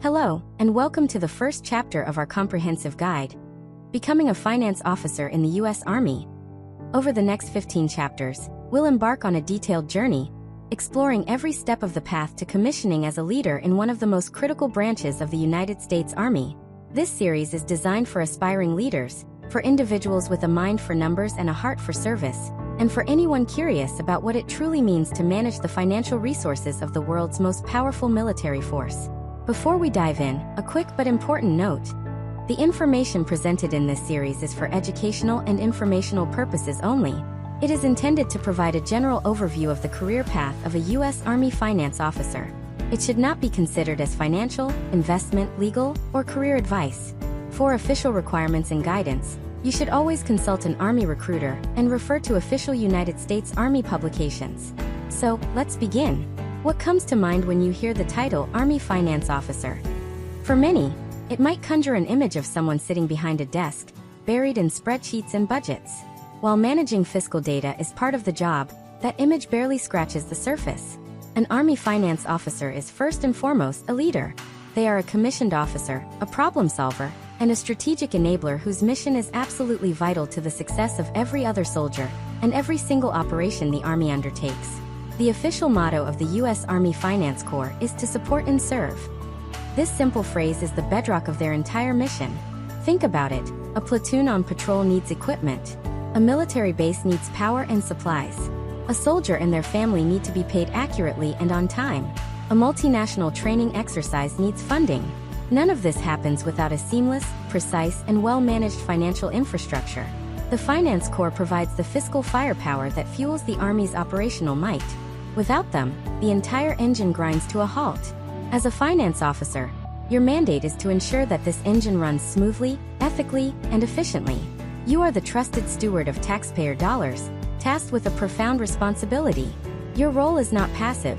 Hello, and welcome to the first chapter of our comprehensive guide, Becoming a Finance Officer in the U.S. Army. Over the next 15 chapters, we'll embark on a detailed journey, exploring every step of the path to commissioning as a leader in one of the most critical branches of the United States Army. This series is designed for aspiring leaders, for individuals with a mind for numbers and a heart for service, and for anyone curious about what it truly means to manage the financial resources of the world's most powerful military force. Before we dive in, a quick but important note. The information presented in this series is for educational and informational purposes only. It is intended to provide a general overview of the career path of a U.S. Army finance officer. It should not be considered as financial, investment, legal, or career advice. For official requirements and guidance, you should always consult an Army recruiter and refer to official United States Army publications. So, let's begin. What comes to mind when you hear the title Army Finance Officer? For many, it might conjure an image of someone sitting behind a desk, buried in spreadsheets and budgets. While managing fiscal data is part of the job, that image barely scratches the surface. An Army Finance Officer is first and foremost a leader. They are a commissioned officer, a problem solver, and a strategic enabler whose mission is absolutely vital to the success of every other soldier and every single operation the Army undertakes. The official motto of the U.S. Army Finance Corps is to support and serve. This simple phrase is the bedrock of their entire mission. Think about it. A platoon on patrol needs equipment. A military base needs power and supplies. A soldier and their family need to be paid accurately and on time. A multinational training exercise needs funding. None of this happens without a seamless, precise, and well-managed financial infrastructure. The Finance Corps provides the fiscal firepower that fuels the Army's operational might. Without them, the entire engine grinds to a halt. As a finance officer, your mandate is to ensure that this engine runs smoothly, ethically, and efficiently. You are the trusted steward of taxpayer dollars, tasked with a profound responsibility. Your role is not passive.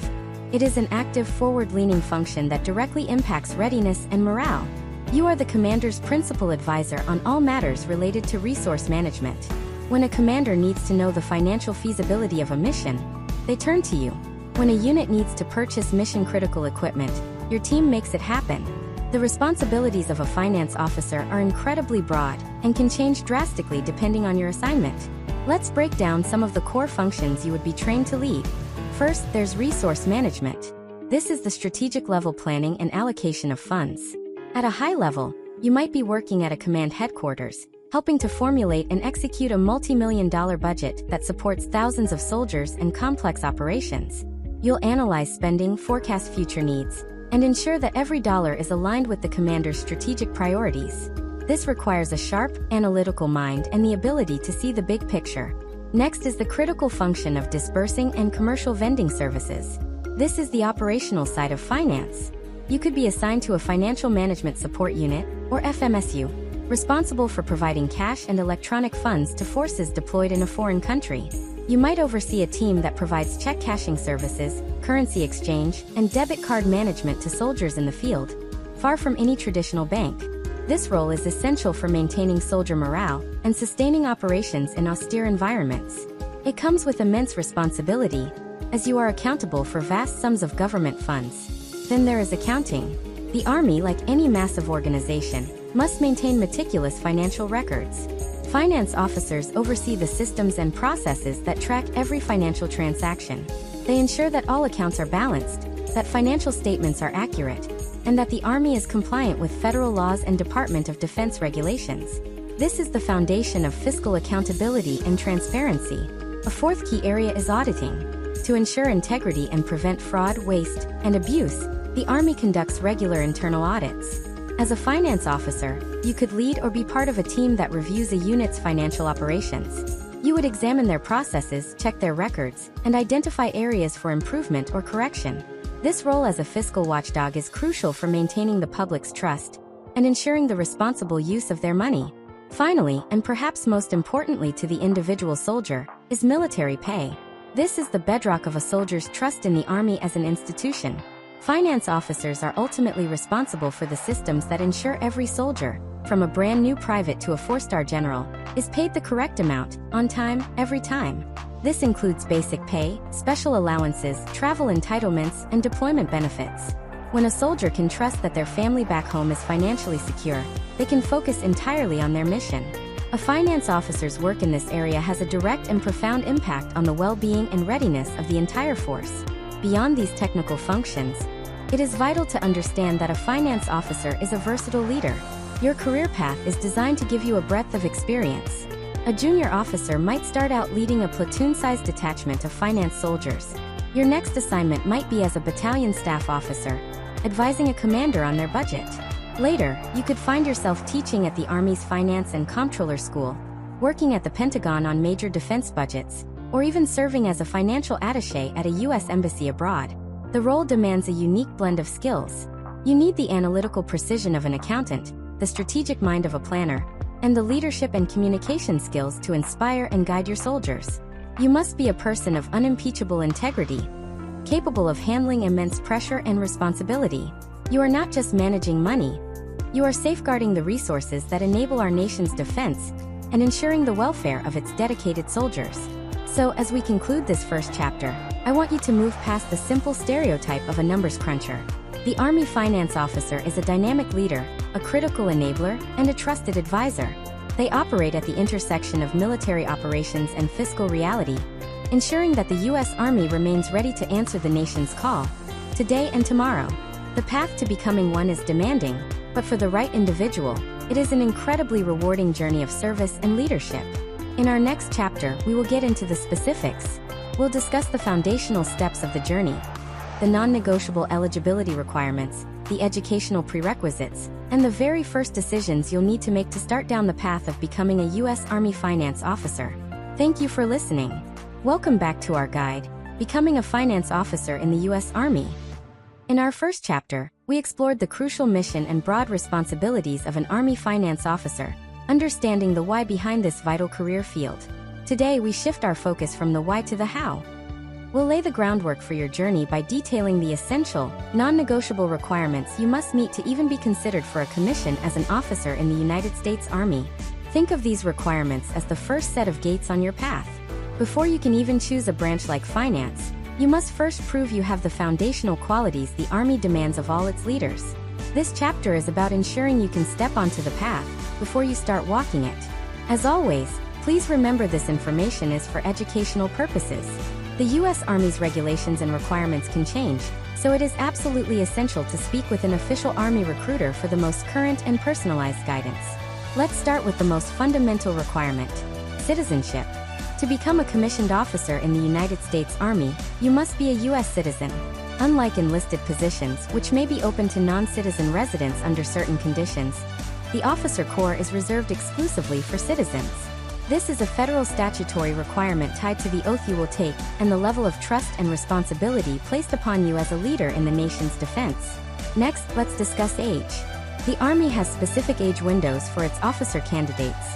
It is an active, forward-leaning function that directly impacts readiness and morale. You are the commander's principal advisor on all matters related to resource management. When a commander needs to know the financial feasibility of a mission, they turn to you. When a unit needs to purchase mission-critical equipment, your team makes it happen. The responsibilities of a finance officer are incredibly broad and can change drastically depending on your assignment. Let's break down some of the core functions you would be trained to lead. First, there's resource management. This is the strategic level planning and allocation of funds. At a high level, you might be working at a command headquarters, helping to formulate and execute a multi-million-dollar budget that supports thousands of soldiers and complex operations. You'll analyze spending, forecast future needs, and ensure that every dollar is aligned with the commander's strategic priorities. This requires a sharp, analytical mind and the ability to see the big picture. Next is the critical function of disbursing and commercial vending services. This is the operational side of finance. You could be assigned to a Financial Management Support Unit, or FMSU, responsible for providing cash and electronic funds to forces deployed in a foreign country. You might oversee a team that provides check cashing services, currency exchange, and debit card management to soldiers in the field, far from any traditional bank. This role is essential for maintaining soldier morale and sustaining operations in austere environments. It comes with immense responsibility, as you are accountable for vast sums of government funds. Then there is accounting. The Army, like any massive organization, must maintain meticulous financial records. Finance officers oversee the systems and processes that track every financial transaction. They ensure that all accounts are balanced, that financial statements are accurate, and that the Army is compliant with federal laws and Department of Defense regulations. This is the foundation of fiscal accountability and transparency. A fourth key area is auditing. To ensure integrity and prevent fraud, waste, and abuse, the Army conducts regular internal audits. As a finance officer, you could lead or be part of a team that reviews a unit's financial operations. You would examine their processes, check their records, and identify areas for improvement or correction. This role as a fiscal watchdog is crucial for maintaining the public's trust and ensuring the responsible use of their money. Finally, and perhaps most importantly to the individual soldier, is military pay. This is the bedrock of a soldier's trust in the Army as an institution. Finance officers are ultimately responsible for the systems that ensure every soldier, from a brand new private to a four-star general, is paid the correct amount, on time, every time. This includes basic pay, special allowances, travel entitlements, and deployment benefits. When a soldier can trust that their family back home is financially secure, they can focus entirely on their mission. A finance officer's work in this area has a direct and profound impact on the well-being and readiness of the entire force. Beyond these technical functions, it is vital to understand that a finance officer is a versatile leader. Your career path is designed to give you a breadth of experience. A junior officer might start out leading a platoon-sized detachment of finance soldiers. Your next assignment might be as a battalion staff officer, advising a commander on their budget. Later, you could find yourself teaching at the Army's Finance and Comptroller School, working at the Pentagon on major defense budgets, or even serving as a financial attaché at a U.S. embassy abroad. The role demands a unique blend of skills. You need the analytical precision of an accountant, the strategic mind of a planner, and the leadership and communication skills to inspire and guide your soldiers. You must be a person of unimpeachable integrity, capable of handling immense pressure and responsibility. You are not just managing money, you are safeguarding the resources that enable our nation's defense and ensuring the welfare of its dedicated soldiers. So, as we conclude this first chapter, I want you to move past the simple stereotype of a numbers cruncher. The Army Finance Officer is a dynamic leader, a critical enabler, and a trusted advisor. They operate at the intersection of military operations and fiscal reality, ensuring that the U.S. Army remains ready to answer the nation's call, today and tomorrow. The path to becoming one is demanding, but for the right individual, it is an incredibly rewarding journey of service and leadership. In our next chapter, we will get into the specifics. We'll discuss the foundational steps of the journey, the non-negotiable eligibility requirements, the educational prerequisites, and the very first decisions you'll need to make to start down the path of becoming a U.S. Army Finance Officer. Thank you for listening. Welcome back to our guide, Becoming a Finance Officer in the U.S. Army. In our first chapter, we explored the crucial mission and broad responsibilities of an Army Finance Officer, understanding the why behind this vital career field. Today we shift our focus from the why to the how. We'll lay the groundwork for your journey by detailing the essential, non-negotiable requirements you must meet to even be considered for a commission as an officer in the United States Army. Think of these requirements as the first set of gates on your path. Before you can even choose a branch like finance, you must first prove you have the foundational qualities the Army demands of all its leaders. This chapter is about ensuring you can step onto the path before you start walking it. As always, please remember this information is for educational purposes. The U.S. Army's regulations and requirements can change, so it is absolutely essential to speak with an official Army recruiter for the most current and personalized guidance. Let's start with the most fundamental requirement: citizenship. To become a commissioned officer in the United States Army, you must be a U.S. citizen. Unlike enlisted positions, which may be open to non-citizen residents under certain conditions, the officer corps is reserved exclusively for citizens. This is a federal statutory requirement tied to the oath you will take and the level of trust and responsibility placed upon you as a leader in the nation's defense. Next, let's discuss age. The Army has specific age windows for its officer candidates.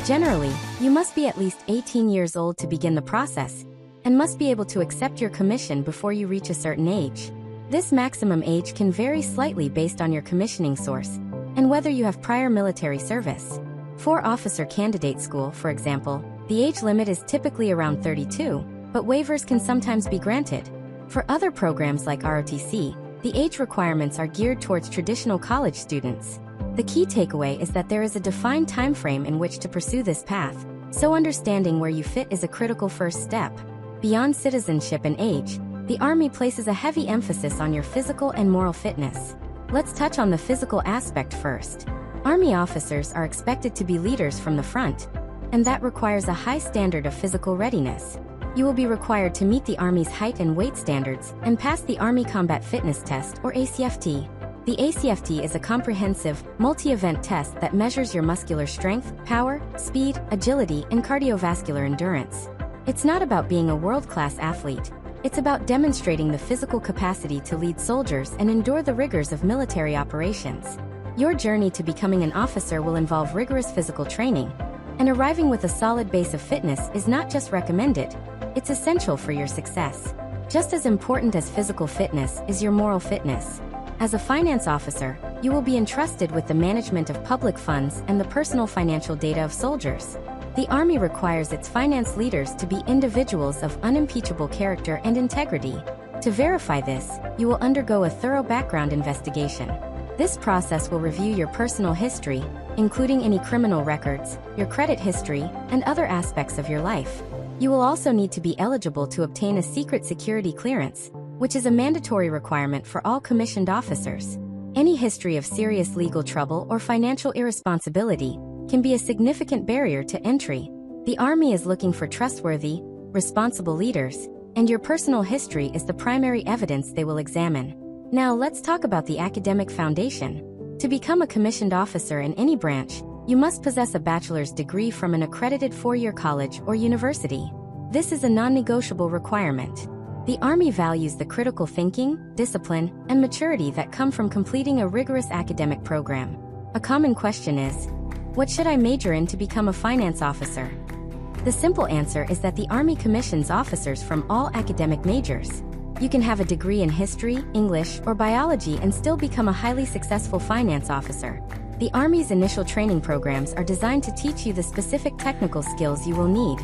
Generally, you must be at least 18 years old to begin the process, and must be able to accept your commission before you reach a certain age. This maximum age can vary slightly based on your commissioning source, and whether you have prior military service. For Officer Candidate School, for example, the age limit is typically around 32, but waivers can sometimes be granted. For other programs like ROTC, the age requirements are geared towards traditional college students. The key takeaway is that there is a defined time frame in which to pursue this path, so understanding where you fit is a critical first step. Beyond citizenship and age, the Army places a heavy emphasis on your physical and moral fitness. Let's touch on the physical aspect first. Army officers are expected to be leaders from the front, and that requires a high standard of physical readiness. You will be required to meet the Army's height and weight standards and pass the Army Combat Fitness Test, or ACFT. The ACFT is a comprehensive, multi-event test that measures your muscular strength, power, speed, agility, and cardiovascular endurance. It's not about being a world-class athlete. It's about demonstrating the physical capacity to lead soldiers and endure the rigors of military operations. Your journey to becoming an officer will involve rigorous physical training, and arriving with a solid base of fitness is not just recommended, it's essential for your success. Just as important as physical fitness is your moral fitness. As a finance officer, you will be entrusted with the management of public funds and the personal financial data of soldiers. The Army requires its finance leaders to be individuals of unimpeachable character and integrity. To verify this, you will undergo a thorough background investigation. This process will review your personal history, including any criminal records, your credit history, and other aspects of your life. You will also need to be eligible to obtain a secret security clearance, which is a mandatory requirement for all commissioned officers. Any history of serious legal trouble or financial irresponsibility can be a significant barrier to entry. The Army is looking for trustworthy, responsible leaders, and your personal history is the primary evidence they will examine. Now let's talk about the academic foundation. To become a commissioned officer in any branch, you must possess a bachelor's degree from an accredited four-year college or university. This is a non-negotiable requirement. The Army values the critical thinking, discipline, and maturity that come from completing a rigorous academic program. A common question is, what should I major in to become a finance officer? The simple answer is that the Army commissions officers from all academic majors. You can have a degree in history, English, or biology and still become a highly successful finance officer. The Army's initial training programs are designed to teach you the specific technical skills you will need.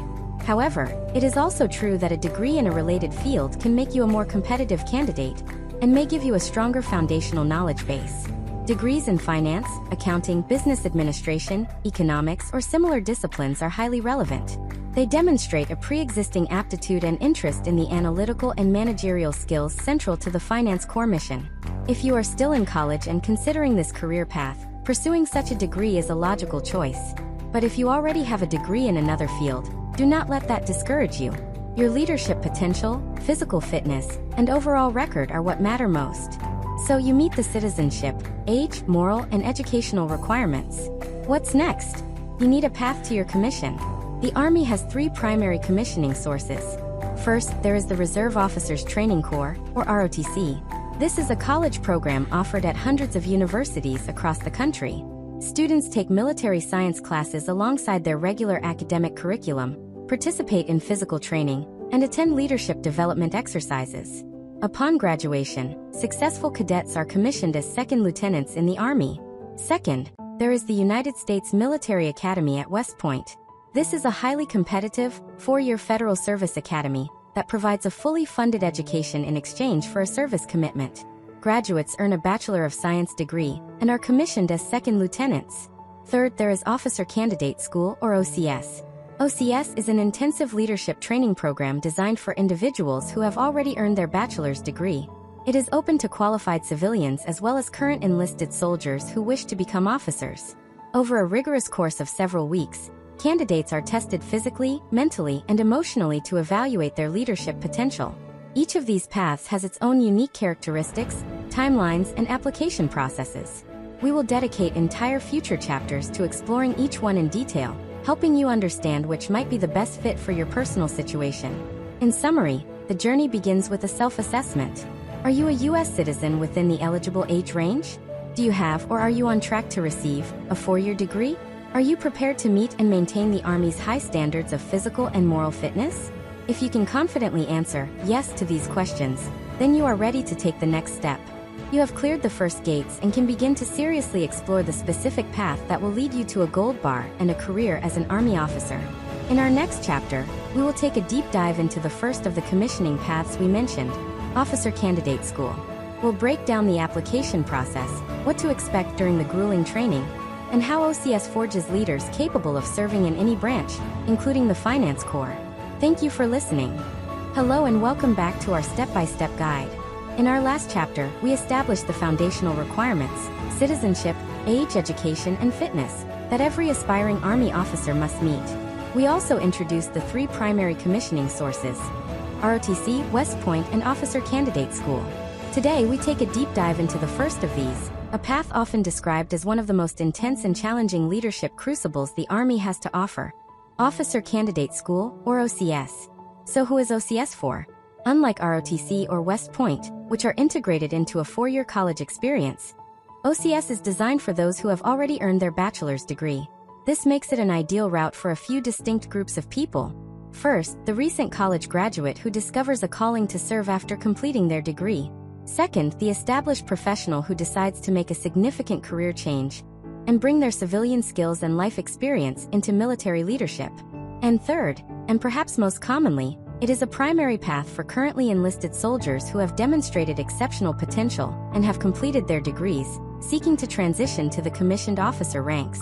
However, it is also true that a degree in a related field can make you a more competitive candidate and may give you a stronger foundational knowledge base. Degrees in finance, accounting, business administration, economics, or similar disciplines are highly relevant. They demonstrate a pre-existing aptitude and interest in the analytical and managerial skills central to the finance core mission. If you are still in college and considering this career path, pursuing such a degree is a logical choice. But if you already have a degree in another field, do not let that discourage you. Your leadership potential, physical fitness, and overall record are what matter most. So you meet the citizenship, age, moral, and educational requirements. What's next? You need a path to your commission. The Army has three primary commissioning sources. First, there is the Reserve Officers Training Corps, or ROTC. This is a college program offered at hundreds of universities across the country. Students take military science classes alongside their regular academic curriculum, participate in physical training, and attend leadership development exercises. Upon graduation, successful cadets are commissioned as second lieutenants in the Army. Second, there is the United States Military Academy at West Point. This is a highly competitive, four-year federal service academy that provides a fully funded education in exchange for a service commitment. Graduates earn a Bachelor of Science degree and are commissioned as second lieutenants. Third, there is Officer Candidate School, or OCS. OCS is an intensive leadership training program designed for individuals who have already earned their bachelor's degree. It is open to qualified civilians as well as current enlisted soldiers who wish to become officers. Over a rigorous course of several weeks, candidates are tested physically, mentally, and emotionally to evaluate their leadership potential. Each of these paths has its own unique characteristics, timelines, and application processes. We will dedicate entire future chapters to exploring each one in detail, helping you understand which might be the best fit for your personal situation. In summary, the journey begins with a self-assessment. Are you a U.S. citizen within the eligible age range? Do you have or are you on track to receive a four-year degree? Are you prepared to meet and maintain the Army's high standards of physical and moral fitness? If you can confidently answer yes to these questions, then you are ready to take the next step. You have cleared the first gates and can begin to seriously explore the specific path that will lead you to a gold bar and a career as an Army officer. In our next chapter, we will take a deep dive into the first of the commissioning paths we mentioned, Officer Candidate School. We'll break down the application process, what to expect during the grueling training, and how OCS forges leaders capable of serving in any branch, including the Finance Corps. Thank you for listening. Hello and welcome back to our step-by-step guide. In our last chapter, we established the foundational requirements, citizenship, age, education, and fitness, that every aspiring Army officer must meet. We also introduced the three primary commissioning sources, ROTC, West Point, and Officer Candidate School. Today we take a deep dive into the first of these, a path often described as one of the most intense and challenging leadership crucibles the Army has to offer, Officer Candidate School, or OCS. So who is OCS for? Unlike ROTC or West Point, which are integrated into a four-year college experience, OCS is designed for those who have already earned their bachelor's degree. This makes it an ideal route for a few distinct groups of people. First, the recent college graduate who discovers a calling to serve after completing their degree. Second, the established professional who decides to make a significant career change and bring their civilian skills and life experience into military leadership. And third, and perhaps most commonly, It is a primary path for currently enlisted soldiers who have demonstrated exceptional potential and have completed their degrees, seeking to transition to the commissioned officer ranks.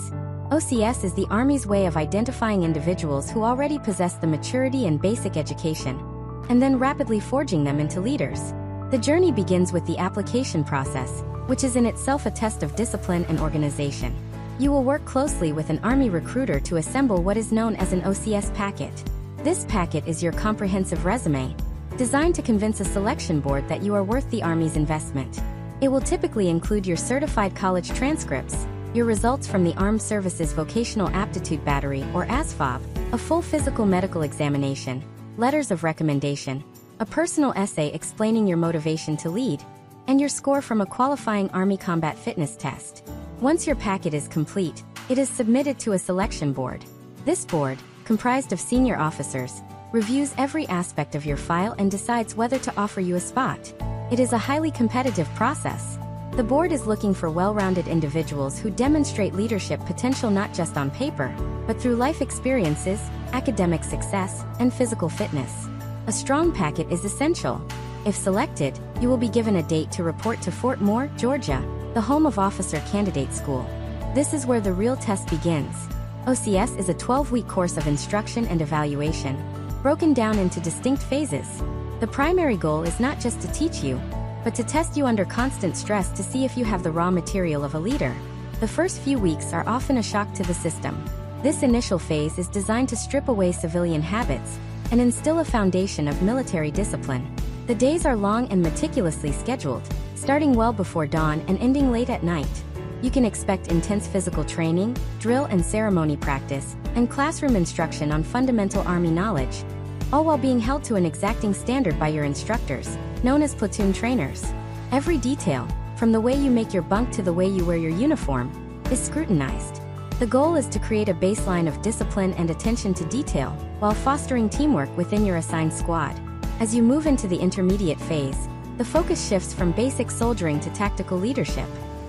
OCS is the Army's way of identifying individuals who already possess the maturity and basic education, and then rapidly forging them into leaders. The journey begins with the application process, which is in itself a test of discipline and organization. You will work closely with an Army recruiter to assemble what is known as an OCS packet. This packet is your comprehensive resume, designed to convince a selection board that you are worth the Army's investment. It will typically include your certified college transcripts, your results from the Armed Services Vocational Aptitude Battery or ASVAB, a full physical medical examination, letters of recommendation, a personal essay explaining your motivation to lead, and your score from a qualifying Army combat fitness test. Once your packet is complete, it is submitted to a selection board. This board, comprised of senior officers, reviews every aspect of your file and decides whether to offer you a spot. It is a highly competitive process. The board is looking for well-rounded individuals who demonstrate leadership potential not just on paper, but through life experiences, academic success, and physical fitness. A strong packet is essential. If selected, you will be given a date to report to Fort Moore, Georgia, the home of Officer Candidate School. This is where the real test begins. OCS is a 12-week course of instruction and evaluation, broken down into distinct phases. The primary goal is not just to teach you, but to test you under constant stress to see if you have the raw material of a leader. The first few weeks are often a shock to the system. This initial phase is designed to strip away civilian habits and instill a foundation of military discipline. The days are long and meticulously scheduled, starting well before dawn and ending late at night. You can expect intense physical training, drill and ceremony practice, and classroom instruction on fundamental Army knowledge, all while being held to an exacting standard by your instructors, known as platoon trainers. Every detail, from the way you make your bunk to the way you wear your uniform, is scrutinized. The goal is to create a baseline of discipline and attention to detail, while fostering teamwork within your assigned squad. As you move into the intermediate phase, the focus shifts from basic soldiering to tactical leadership.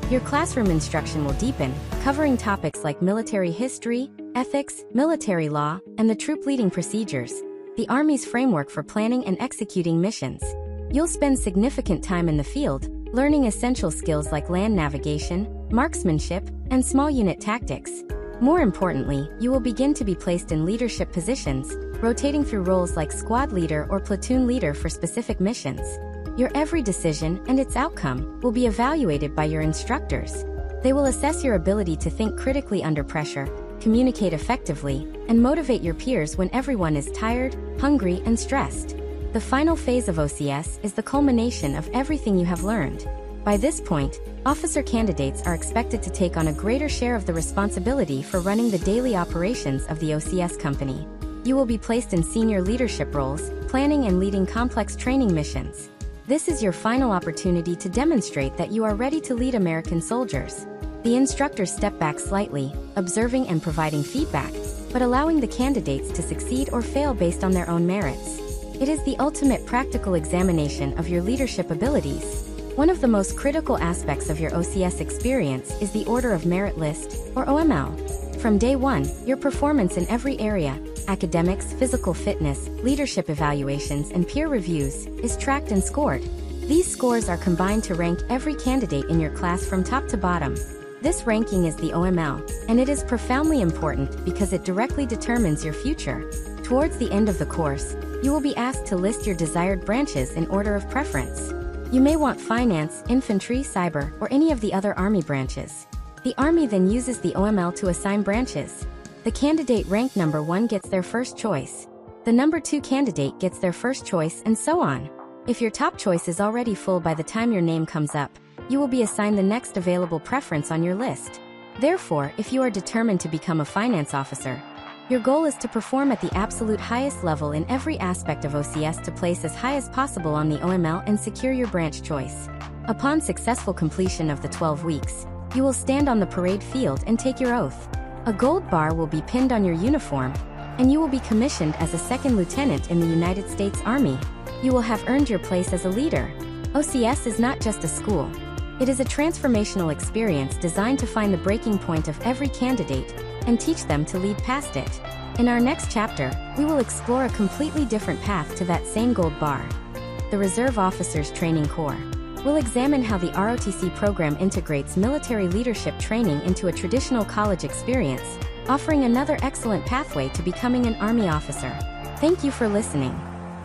Your classroom instruction will deepen, covering topics like military history, ethics, military law, and the troop leading procedures, the Army's framework for planning and executing missions. You'll spend significant time in the field, learning essential skills like land navigation, marksmanship, and small unit tactics. More importantly, you will begin to be placed in leadership positions, rotating through roles like squad leader or platoon leader for specific missions. Your every decision and its outcome will be evaluated by your instructors. They will assess your ability to think critically under pressure, communicate effectively, and motivate your peers when everyone is tired, hungry, and stressed. The final phase of OCS is the culmination of everything you have learned. By this point, officer candidates are expected to take on a greater share of the responsibility for running the daily operations of the OCS company. You will be placed in senior leadership roles, planning and leading complex training missions. This is your final opportunity to demonstrate that you are ready to lead American soldiers. The instructors step back slightly, observing and providing feedback, but allowing the candidates to succeed or fail based on their own merits. It is the ultimate practical examination of your leadership abilities. One of the most critical aspects of your OCS experience is the Order of Merit List, or OML. From day one, your performance in every area, academics, physical fitness, leadership evaluations, and peer reviews, is tracked and scored. These scores are combined to rank every candidate in your class from top to bottom. This ranking is the OML, and it is profoundly important because it directly determines your future. Towards the end of the course, you will be asked to list your desired branches in order of preference. You may want finance, infantry, cyber, or any of the other Army branches. The Army then uses the OML to assign branches. The candidate ranked number 1 gets their first choice. The number 2 candidate gets their first choice, and so on. If your top choice is already full by the time your name comes up, you will be assigned the next available preference on your list. Therefore, if you are determined to become a finance officer, your goal is to perform at the absolute highest level in every aspect of OCS to place as high as possible on the OML and secure your branch choice. Upon successful completion of the 12 weeks, you will stand on the parade field and take your oath. A gold bar will be pinned on your uniform, and you will be commissioned as a second lieutenant in the United States Army. You will have earned your place as a leader. OCS is not just a school. It is a transformational experience designed to find the breaking point of every candidate and teach them to lead past it. In our next chapter, we will explore a completely different path to that same gold bar: the Reserve Officers Training Corps. We'll examine how the ROTC program integrates military leadership training into a traditional college experience, offering another excellent pathway to becoming an Army officer. Thank you for listening.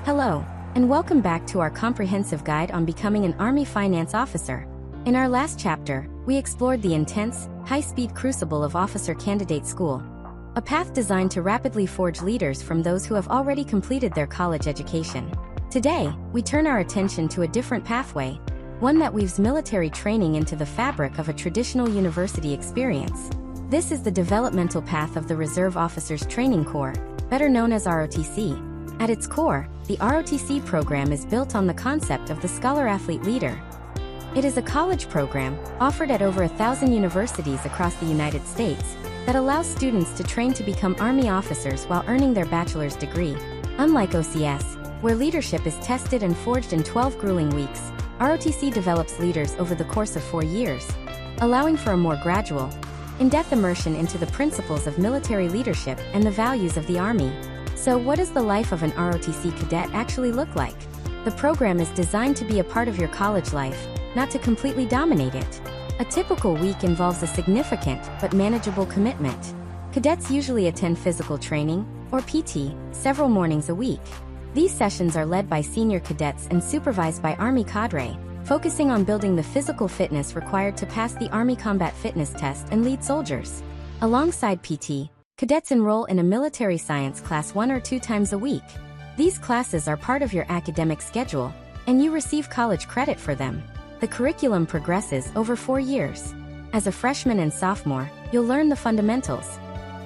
Hello, and welcome back to our comprehensive guide on becoming an Army finance officer. In our last chapter, we explored the intense, high-speed crucible of officer candidate school, a path designed to rapidly forge leaders from those who have already completed their college education. Today, we turn our attention to a different pathway, one that weaves military training into the fabric of a traditional university experience. This is the developmental path of the Reserve Officers Training Corps, better known as ROTC. At its core, the ROTC program is built on the concept of the scholar-athlete leader. It is a college program, offered at over 1,000 universities across the United States, that allows students to train to become Army officers while earning their bachelor's degree. Unlike OCS, where leadership is tested and forged in 12 grueling weeks, ROTC develops leaders over the course of 4 years, allowing for a more gradual, in-depth immersion into the principles of military leadership and the values of the Army. So what does the life of an ROTC cadet actually look like? The program is designed to be a part of your college life, not to completely dominate it. A typical week involves a significant but manageable commitment. Cadets usually attend physical training, or PT, several mornings a week. These sessions are led by senior cadets and supervised by Army cadre, focusing on building the physical fitness required to pass the Army Combat Fitness Test and lead soldiers. Alongside PT, cadets enroll in a military science class 1 or 2 times a week. These classes are part of your academic schedule, and you receive college credit for them. The curriculum progresses over 4 years. As a freshman and sophomore, you'll learn the fundamentals: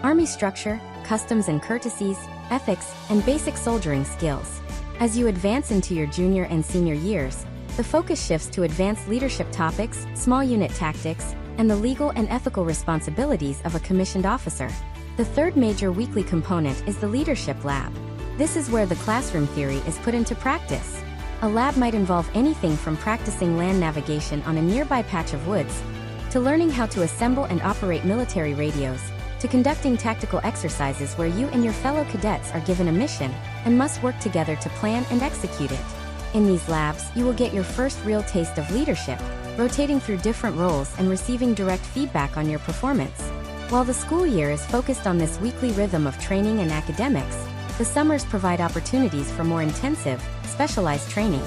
Army structure, customs and courtesies, ethics, and basic soldiering skills. As you advance into your junior and senior years, the focus shifts to advanced leadership topics, small unit tactics, and the legal and ethical responsibilities of a commissioned officer. The third major weekly component is the Leadership Lab. This is where the classroom theory is put into practice. A lab might involve anything from practicing land navigation on a nearby patch of woods, to learning how to assemble and operate military radios, to conducting tactical exercises where you and your fellow cadets are given a mission and must work together to plan and execute it. In these labs, you will get your first real taste of leadership, rotating through different roles and receiving direct feedback on your performance. While the school year is focused on this weekly rhythm of training and academics, the summers provide opportunities for more intensive, specialized training.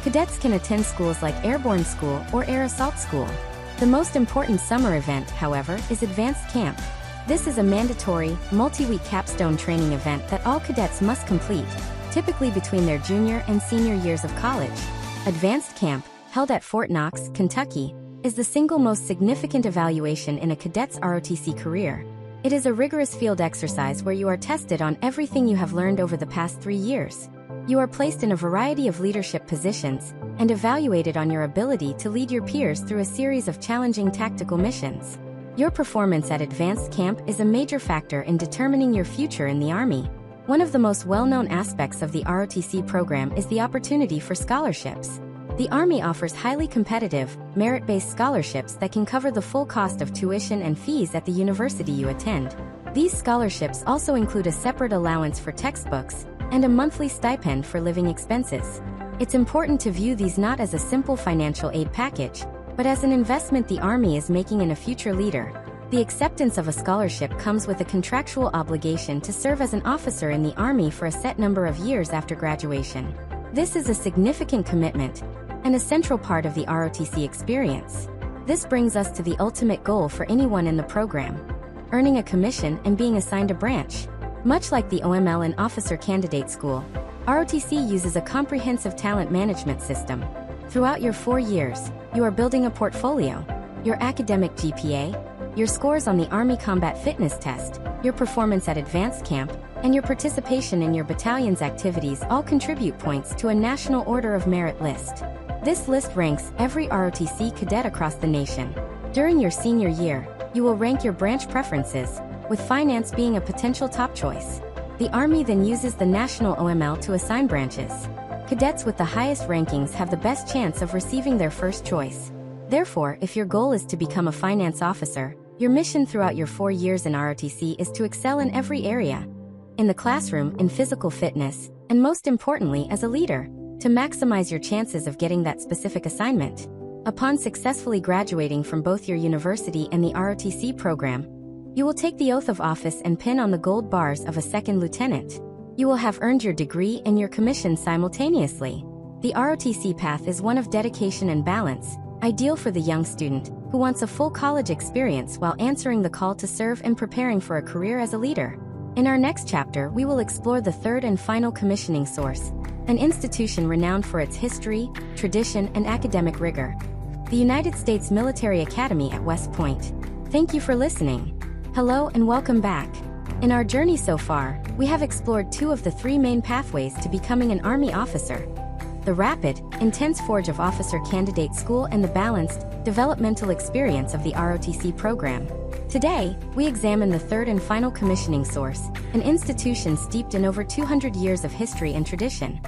Cadets can attend schools like Airborne School or Air Assault School. The most important summer event, however, is Advanced Camp. This is a mandatory, multi-week capstone training event that all cadets must complete, typically between their junior and senior years of college. Advanced Camp, held at Fort Knox, Kentucky, is the single most significant evaluation in a cadet's ROTC career. It is a rigorous field exercise where you are tested on everything you have learned over the past 3 years. You are placed in a variety of leadership positions and evaluated on your ability to lead your peers through a series of challenging tactical missions. Your performance at Advanced Camp is a major factor in determining your future in the Army. One of the most well-known aspects of the ROTC program is the opportunity for scholarships. The Army offers highly competitive, merit-based scholarships that can cover the full cost of tuition and fees at the university you attend. These scholarships also include a separate allowance for textbooks and a monthly stipend for living expenses. It's important to view these not as a simple financial aid package, but as an investment the Army is making in a future leader. The acceptance of a scholarship comes with a contractual obligation to serve as an officer in the Army for a set number of years after graduation. This is a significant commitment and a central part of the ROTC experience. This brings us to the ultimate goal for anyone in the program: earning a commission and being assigned a branch. Much like the OML and Officer Candidate School, ROTC uses a comprehensive talent management system. Throughout your 4 years, you are building a portfolio. Your academic GPA, your scores on the Army Combat Fitness Test, your performance at Advanced Camp, and your participation in your battalion's activities all contribute points to a National Order of Merit list. This list ranks every ROTC cadet across the nation. During your senior year, you will rank your branch preferences, with finance being a potential top choice. The Army then uses the National OML to assign branches. Cadets with the highest rankings have the best chance of receiving their first choice. Therefore, if your goal is to become a finance officer, your mission throughout your 4 years in ROTC is to excel in every area. in the classroom, in physical fitness, and most importantly, as a leader, to maximize your chances of getting that specific assignment. Upon successfully graduating from both your university and the ROTC program, you will take the oath of office and pin on the gold bars of a second lieutenant. You will have earned your degree and your commission simultaneously. The ROTC path is one of dedication and balance, ideal for the young student who wants a full college experience while answering the call to serve and preparing for a career as a leader. In our next chapter, we will explore the third and final commissioning source, an institution renowned for its history, tradition, and academic rigor, the United States Military Academy at West Point. Thank you for listening. Hello and welcome back. In our journey so far, we have explored two of the three main pathways to becoming an Army officer: the rapid, intense forge of officer candidate school and the balanced, developmental experience of the ROTC program. Today, we examine the third and final commissioning source, an institution steeped in over 200 years of history and tradition: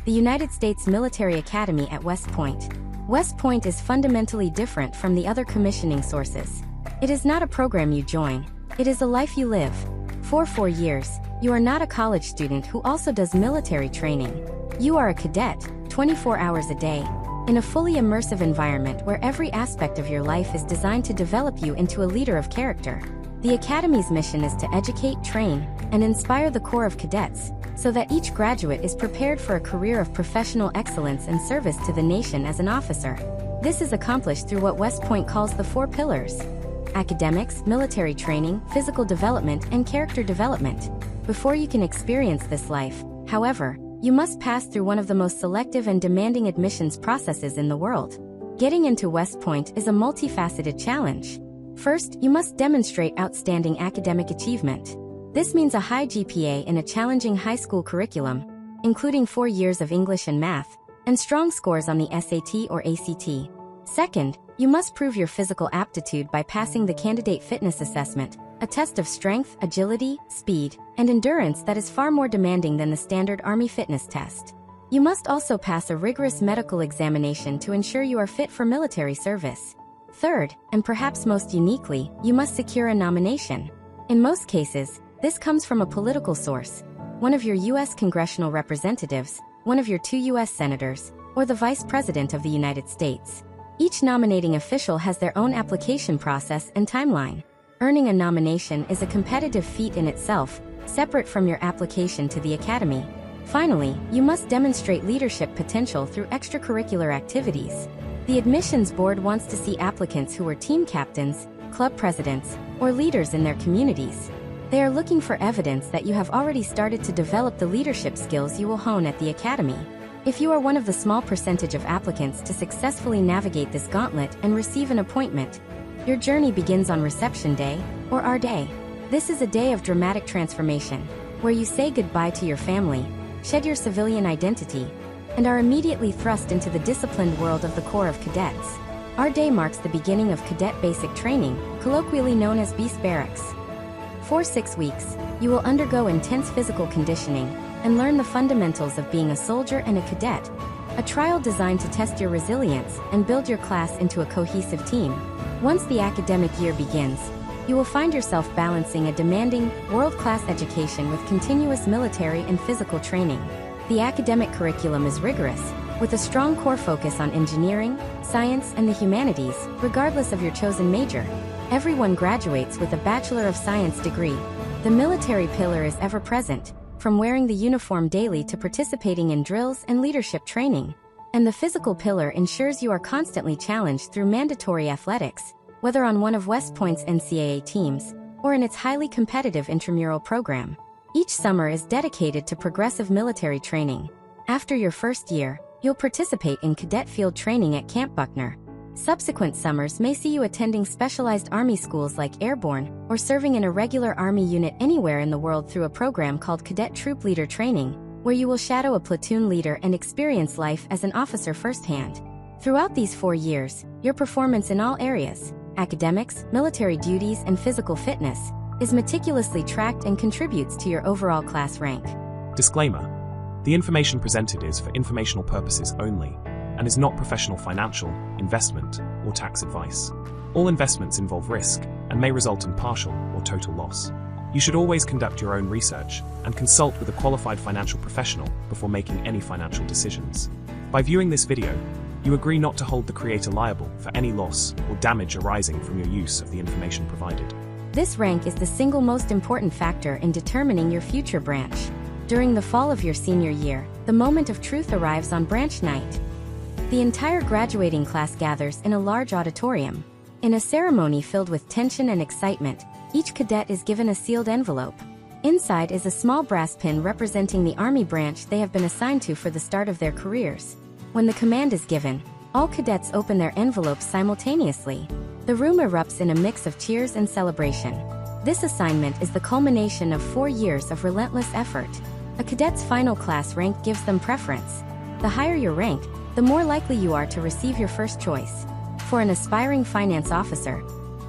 the United States Military Academy at West Point. West Point is fundamentally different from the other commissioning sources. It is not a program you join, it is a life you live. For 4 years, you are not a college student who also does military training. You are a cadet, 24 hours a day, in a fully immersive environment where every aspect of your life is designed to develop you into a leader of character. The Academy's mission is to educate, train, and inspire the core of cadets, so that each graduate is prepared for a career of professional excellence and service to the nation as an officer. This is accomplished through what West Point calls the 4 pillars: academics, military training, physical development, and character development. Before you can experience this life, however, you must pass through one of the most selective and demanding admissions processes in the world. Getting into West Point is a multifaceted challenge. First, you must demonstrate outstanding academic achievement. This means a high GPA in a challenging high school curriculum, including 4 years of English and math, and strong scores on the SAT or ACT. Second, you must prove your physical aptitude by passing the Candidate Fitness Assessment, a test of strength, agility, speed, and endurance that is far more demanding than the standard Army fitness test. You must also pass a rigorous medical examination to ensure you are fit for military service. Third, and perhaps most uniquely, you must secure a nomination. In most cases, this comes from a political source: one of your U.S. congressional representatives, one of your 2 U.S. senators, or the Vice President of the United States. Each nominating official has their own application process and timeline. Earning a nomination is a competitive feat in itself, separate from your application to the Academy. Finally, you must demonstrate leadership potential through extracurricular activities. The admissions board wants to see applicants who are team captains, club presidents, or leaders in their communities. They are looking for evidence that you have already started to develop the leadership skills you will hone at the Academy. If you are one of the small percentage of applicants to successfully navigate this gauntlet and receive an appointment, your journey begins on reception day, or our day. This is a day of dramatic transformation, where you say goodbye to your family, shed your civilian identity, and are immediately thrust into the disciplined world of the Corps of Cadets. Our day marks the beginning of cadet basic training, colloquially known as Beast Barracks. For 6 weeks, you will undergo intense physical conditioning and learn the fundamentals of being a soldier and a cadet, a trial designed to test your resilience and build your class into a cohesive team. Once the academic year begins, you will find yourself balancing a demanding, world-class education with continuous military and physical training. The academic curriculum is rigorous, with a strong core focus on engineering, science, and the humanities, regardless of your chosen major. Everyone graduates with a Bachelor of Science degree. The military pillar is ever present, from wearing the uniform daily to participating in drills and leadership training. And the physical pillar ensures you are constantly challenged through mandatory athletics, whether on one of West Point's NCAA teams, or in its highly competitive intramural program. Each summer is dedicated to progressive military training. After your first year, you'll participate in cadet field training at Camp Buckner. Subsequent summers may see you attending specialized Army schools like Airborne, or serving in a regular Army unit anywhere in the world through a program called Cadet Troop Leader Training, where you will shadow a platoon leader and experience life as an officer firsthand. Throughout these 4 years, your performance in all areas, academics, military duties, and physical fitness, is meticulously tracked and contributes to your overall class rank. Disclaimer: the information presented is for informational purposes only and is not professional financial, investment, or tax advice. All investments involve risk and may result in partial or total loss. You should always conduct your own research and consult with a qualified financial professional before making any financial decisions. By viewing this video, you agree not to hold the creator liable for any loss or damage arising from your use of the information provided. This rank is the single most important factor in determining your future branch. During the fall of your senior year, the moment of truth arrives on branch night. The entire graduating class gathers in a large auditorium. In a ceremony filled with tension and excitement, each cadet is given a sealed envelope. Inside is a small brass pin representing the Army branch they have been assigned to for the start of their careers. When the command is given, all cadets open their envelopes simultaneously. The room erupts in a mix of cheers and celebration. This assignment is the culmination of 4 years of relentless effort. A cadet's final class rank gives them preference. The higher your rank, the more likely you are to receive your first choice. For an aspiring finance officer,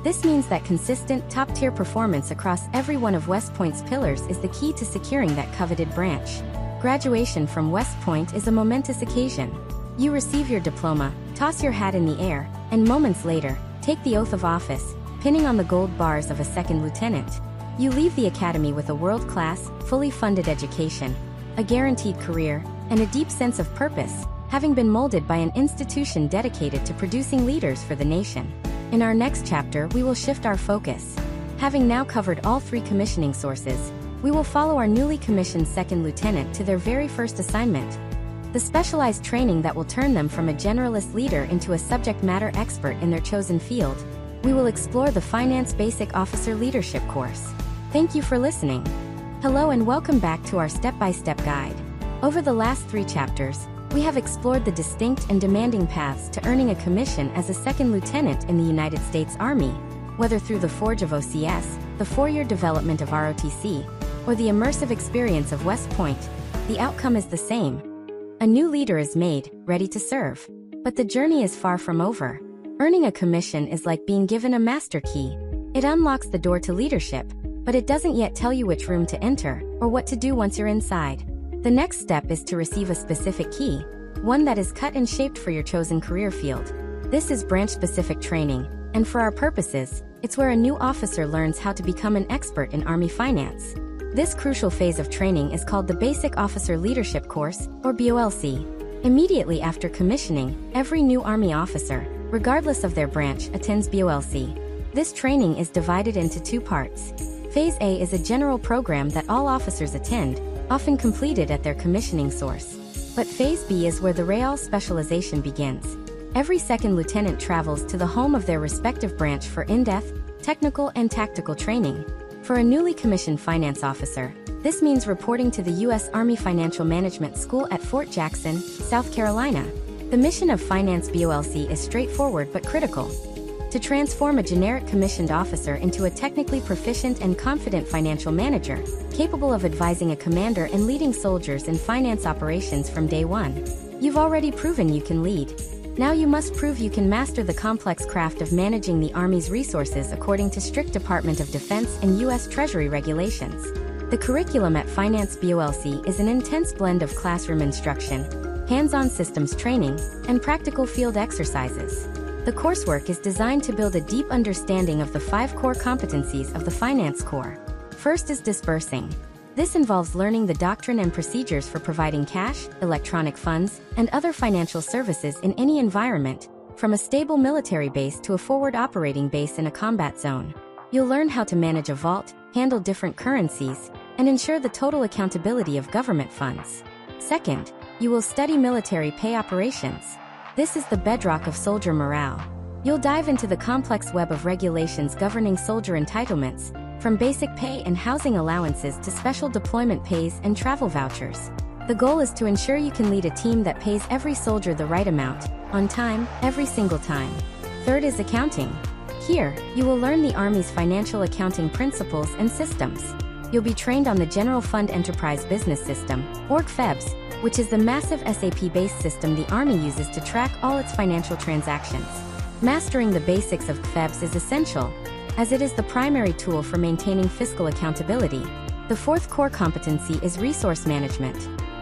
this means that consistent, top-tier performance across every one of West Point's pillars is the key to securing that coveted branch. Graduation from West Point is a momentous occasion. You receive your diploma, toss your hat in the air, and moments later, take the oath of office, pinning on the gold bars of a second lieutenant. You leave the academy with a world-class, fully funded education, a guaranteed career, and a deep sense of purpose, having been molded by an institution dedicated to producing leaders for the nation. In our next chapter, we will shift our focus. Having now covered all 3 commissioning sources, we will follow our newly commissioned second lieutenant to their very first assignment. The specialized training that will turn them from a generalist leader into a subject matter expert in their chosen field. We will explore the Finance Basic Officer Leadership course. Thank you for listening. Hello and welcome back to our step-by-step guide. Over the last 3 chapters, we have explored the distinct and demanding paths to earning a commission as a second lieutenant in the United States Army. Whether through the forge of OCS, the 4-year development of ROTC, or the immersive experience of West Point, the outcome is the same. A new leader is made, ready to serve. But the journey is far from over. Earning a commission is like being given a master key. It unlocks the door to leadership, but it doesn't yet tell you which room to enter, or what to do once you're inside. The next step is to receive a specific key, one that is cut and shaped for your chosen career field. This is branch-specific training, and for our purposes, it's where a new officer learns how to become an expert in Army finance. This crucial phase of training is called the Basic Officer Leadership Course, or BOLC. Immediately after commissioning, every new Army officer, regardless of their branch, attends BOLC. This training is divided into 2 parts. Phase A is a general program that all officers attend, often completed at their commissioning source. But Phase B is where the real specialization begins. Every second lieutenant travels to the home of their respective branch for in-depth, technical and tactical training. For a newly commissioned finance officer, this means reporting to the U.S. Army Financial Management School at Fort Jackson, South Carolina. The mission of Finance BOLC is straightforward but critical. To transform a generic commissioned officer into a technically proficient and confident financial manager, capable of advising a commander and leading soldiers in finance operations from day one. You've already proven you can lead. Now you must prove you can master the complex craft of managing the Army's resources according to strict Department of Defense and U.S. Treasury regulations. The curriculum at Finance BOLC is an intense blend of classroom instruction, hands-on systems training, and practical field exercises. The coursework is designed to build a deep understanding of the 5 core competencies of the Finance Corps. First is disbursing. This involves learning the doctrine and procedures for providing cash, electronic funds, and other financial services in any environment, from a stable military base to a forward operating base in a combat zone. You'll learn how to manage a vault, handle different currencies, and ensure the total accountability of government funds. Second, you will study military pay operations. This is the bedrock of soldier morale. You'll dive into the complex web of regulations governing soldier entitlements, from basic pay and housing allowances to special deployment pays and travel vouchers. The goal is to ensure you can lead a team that pays every soldier the right amount, on time, every single time. Third is accounting. Here, you will learn the Army's financial accounting principles and systems. You'll be trained on the General Fund Enterprise Business System, or GFEBS, which is the massive SAP-based system the Army uses to track all its financial transactions. Mastering the basics of GFEBS is essential, as it is the primary tool for maintaining fiscal accountability. The 4th core competency is resource management.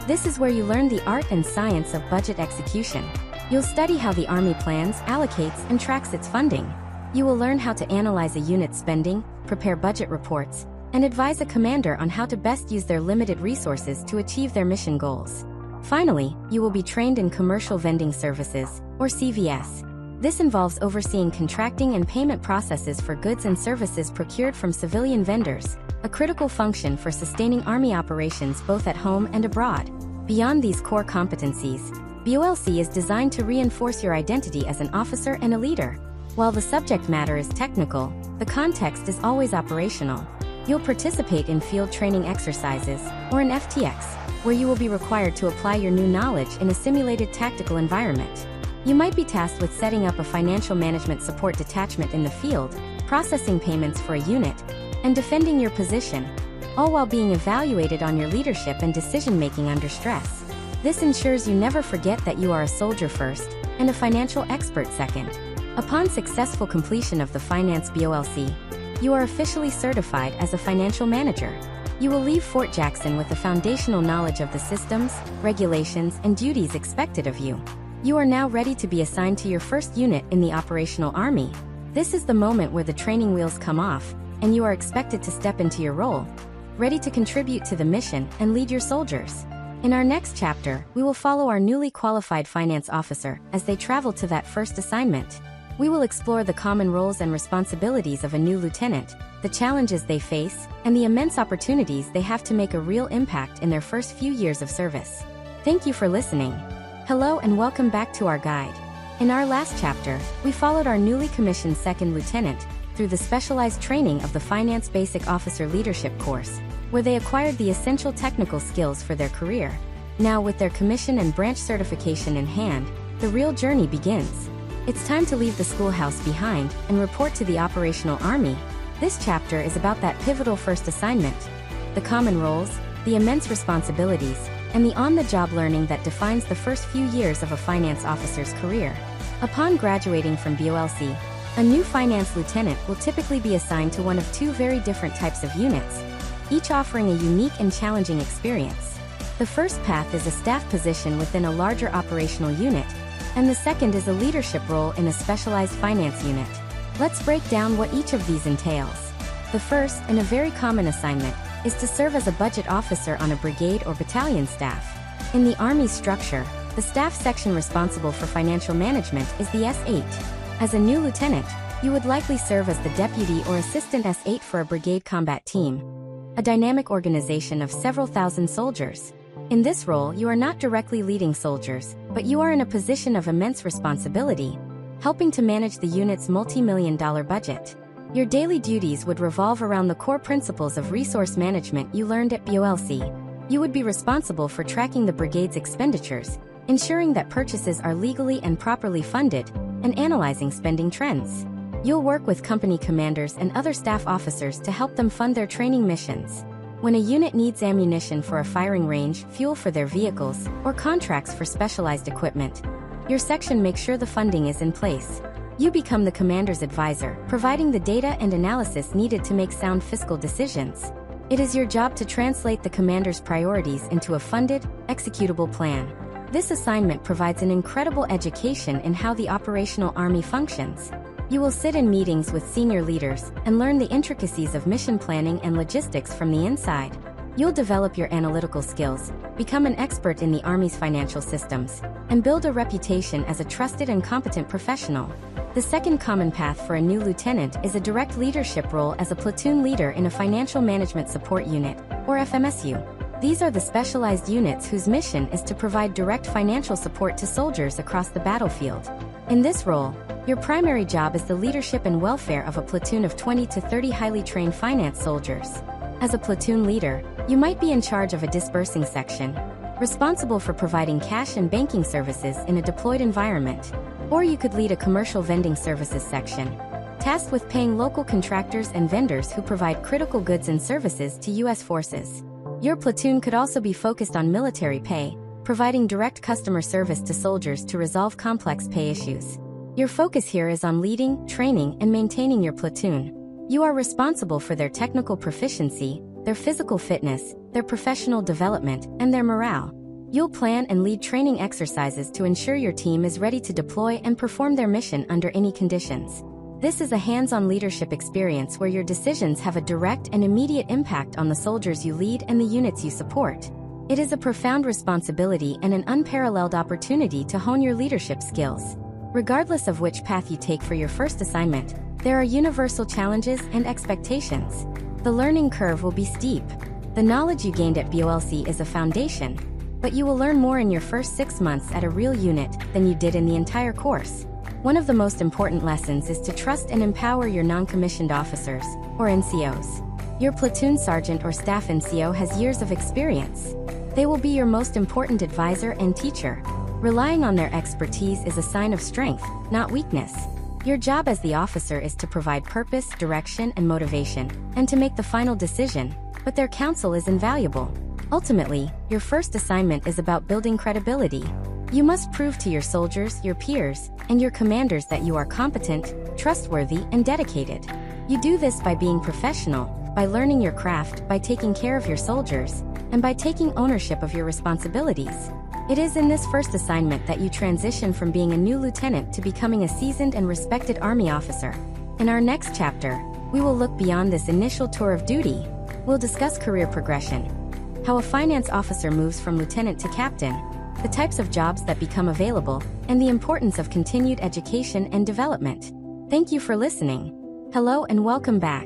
This is where you learn the art and science of budget execution. You'll study how the Army plans, allocates, and tracks its funding. You will learn how to analyze a unit's spending, prepare budget reports, and advise a commander on how to best use their limited resources to achieve their mission goals. Finally, you will be trained in commercial vending services, or CVS. This involves overseeing contracting and payment processes for goods and services procured from civilian vendors, a critical function for sustaining Army operations both at home and abroad. Beyond these core competencies, BOLC is designed to reinforce your identity as an officer and a leader. While the subject matter is technical, the context is always operational. You'll participate in field training exercises, or in FTX, where you will be required to apply your new knowledge in a simulated tactical environment. You might be tasked with setting up a financial management support detachment in the field, processing payments for a unit, and defending your position, all while being evaluated on your leadership and decision-making under stress. This ensures you never forget that you are a soldier first, and a financial expert second. Upon successful completion of the Finance BOLC, you are officially certified as a financial manager. You will leave Fort Jackson with the foundational knowledge of the systems, regulations, and duties expected of you. You are now ready to be assigned to your first unit in the operational Army. This is the moment where the training wheels come off, and you are expected to step into your role, ready to contribute to the mission and lead your soldiers. In our next chapter, we will follow our newly qualified finance officer as they travel to that first assignment. We will explore the common roles and responsibilities of a new lieutenant, the challenges they face, and the immense opportunities they have to make a real impact in their first few years of service. Thank you for listening. Hello and welcome back to our guide. In our last chapter, we followed our newly commissioned second lieutenant through the specialized training of the Finance Basic Officer Leadership course, where they acquired the essential technical skills for their career. Now, with their commission and branch certification in hand, the real journey begins. It's time to leave the schoolhouse behind and report to the operational Army. This chapter is about that pivotal first assignment, the common roles, the immense responsibilities, and the on-the-job learning that defines the first few years of a finance officer's career. Upon graduating from BOLC, a new finance lieutenant will typically be assigned to one of two very different types of units, each offering a unique and challenging experience. The first path is a staff position within a larger operational unit, and the second is a leadership role in a specialized finance unit. Let's break down what each of these entails. The first, and a very common assignment, is to serve as a budget officer on a brigade or battalion staff. In the Army structure, the staff section responsible for financial management is the S8. As a new lieutenant, you would likely serve as the deputy or assistant S8 for a brigade combat team, a dynamic organization of several thousand soldiers. In this role, you are not directly leading soldiers, but you are in a position of immense responsibility, helping to manage the unit's multi-million-dollar budget. Your daily duties would revolve around the core principles of resource management you learned at BOLC. You would be responsible for tracking the brigade's expenditures, ensuring that purchases are legally and properly funded, and analyzing spending trends. You'll work with company commanders and other staff officers to help them fund their training missions. When a unit needs ammunition for a firing range, fuel for their vehicles, or contracts for specialized equipment, your section makes sure the funding is in place. You become the commander's advisor, providing the data and analysis needed to make sound fiscal decisions. It is your job to translate the commander's priorities into a funded, executable plan. This assignment provides an incredible education in how the operational Army functions. You will sit in meetings with senior leaders and learn the intricacies of mission planning and logistics from the inside. You'll develop your analytical skills, become an expert in the Army's financial systems, and build a reputation as a trusted and competent professional. The second common path for a new lieutenant is a direct leadership role as a platoon leader in a financial management support unit, or FMSU. These are the specialized units whose mission is to provide direct financial support to soldiers across the battlefield. In this role, your primary job is the leadership and welfare of a platoon of 20 to 30 highly trained finance soldiers. As a platoon leader, you might be in charge of a disbursing section, responsible for providing cash and banking services in a deployed environment. Or you could lead a commercial vending services section, tasked with paying local contractors and vendors who provide critical goods and services to U.S. forces. Your platoon could also be focused on military pay, providing direct customer service to soldiers to resolve complex pay issues. Your focus here is on leading, training, and maintaining your platoon. You are responsible for their technical proficiency, their physical fitness, their professional development, and their morale. You'll plan and lead training exercises to ensure your team is ready to deploy and perform their mission under any conditions. This is a hands-on leadership experience where your decisions have a direct and immediate impact on the soldiers you lead and the units you support. It is a profound responsibility and an unparalleled opportunity to hone your leadership skills. Regardless of which path you take for your first assignment, there are universal challenges and expectations. The learning curve will be steep. The knowledge you gained at BOLC is a foundation, but you will learn more in your first 6 months at a real unit than you did in the entire course. One of the most important lessons is to trust and empower your non-commissioned officers, or NCOs. Your platoon sergeant or staff NCO has years of experience. They will be your most important advisor and teacher. Relying on their expertise is a sign of strength, not weakness. Your job as the officer is to provide purpose, direction, and motivation, and to make the final decision, but their counsel is invaluable. Ultimately, your first assignment is about building credibility. You must prove to your soldiers, your peers, and your commanders that you are competent, trustworthy, and dedicated. You do this by being professional, by learning your craft, by taking care of your soldiers, and by taking ownership of your responsibilities. It is in this first assignment that you transition from being a new lieutenant to becoming a seasoned and respected Army officer. In our next chapter, we will look beyond this initial tour of duty. We'll discuss career progression, how a finance officer moves from lieutenant to captain, the types of jobs that become available, and the importance of continued education and development. Thank you for listening. Hello and welcome back.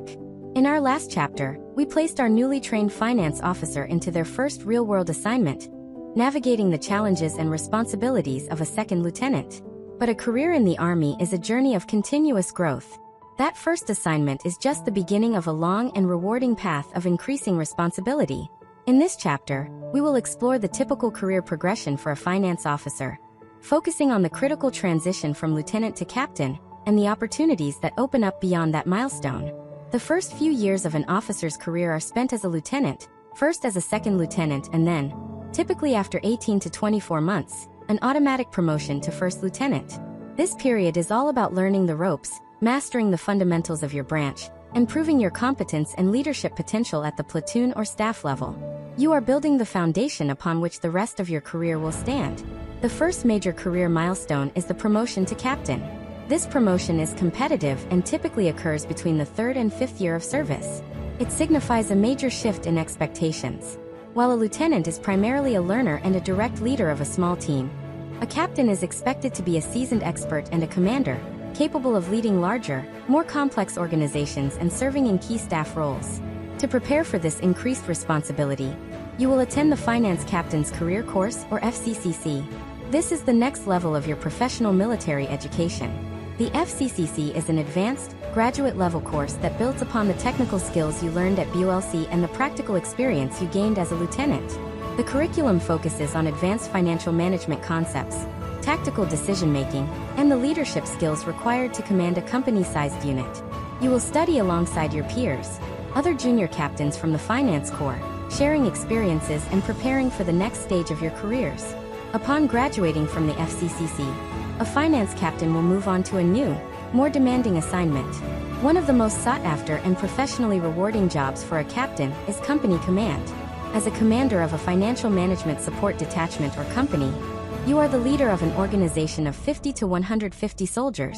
In our last chapter, we placed our newly trained finance officer into their first real-world assignment, navigating the challenges and responsibilities of a second lieutenant. But a career in the Army is a journey of continuous growth. That first assignment is just the beginning of a long and rewarding path of increasing responsibility. In this chapter, we will explore the typical career progression for a finance officer, focusing on the critical transition from lieutenant to captain, and the opportunities that open up beyond that milestone. The first few years of an officer's career are spent as a lieutenant, first as a second lieutenant and then, typically after 18 to 24 months, an automatic promotion to first lieutenant. This period is all about learning the ropes, mastering the fundamentals of your branch, and proving your competence and leadership potential at the platoon or staff level. You are building the foundation upon which the rest of your career will stand. The first major career milestone is the promotion to captain. This promotion is competitive and typically occurs between the 3rd and 5th year of service. It signifies a major shift in expectations. While a lieutenant is primarily a learner and a direct leader of a small team, a captain is expected to be a seasoned expert and a commander, capable of leading larger, more complex organizations and serving in key staff roles. To prepare for this increased responsibility, you will attend the Finance Captain's Career Course, or FCCC. This is the next level of your professional military education. The FCCC is an advanced, graduate-level course that builds upon the technical skills you learned at BOLC and the practical experience you gained as a lieutenant. The curriculum focuses on advanced financial management concepts, tactical decision-making, and the leadership skills required to command a company-sized unit. You will study alongside your peers, other junior captains from the Finance Corps, sharing experiences and preparing for the next stage of your careers. Upon graduating from the FCCC, a finance captain will move on to a new, more demanding assignment. One of the most sought-after and professionally rewarding jobs for a captain is company command. As a commander of a financial management support detachment or company, you are the leader of an organization of 50 to 150 soldiers.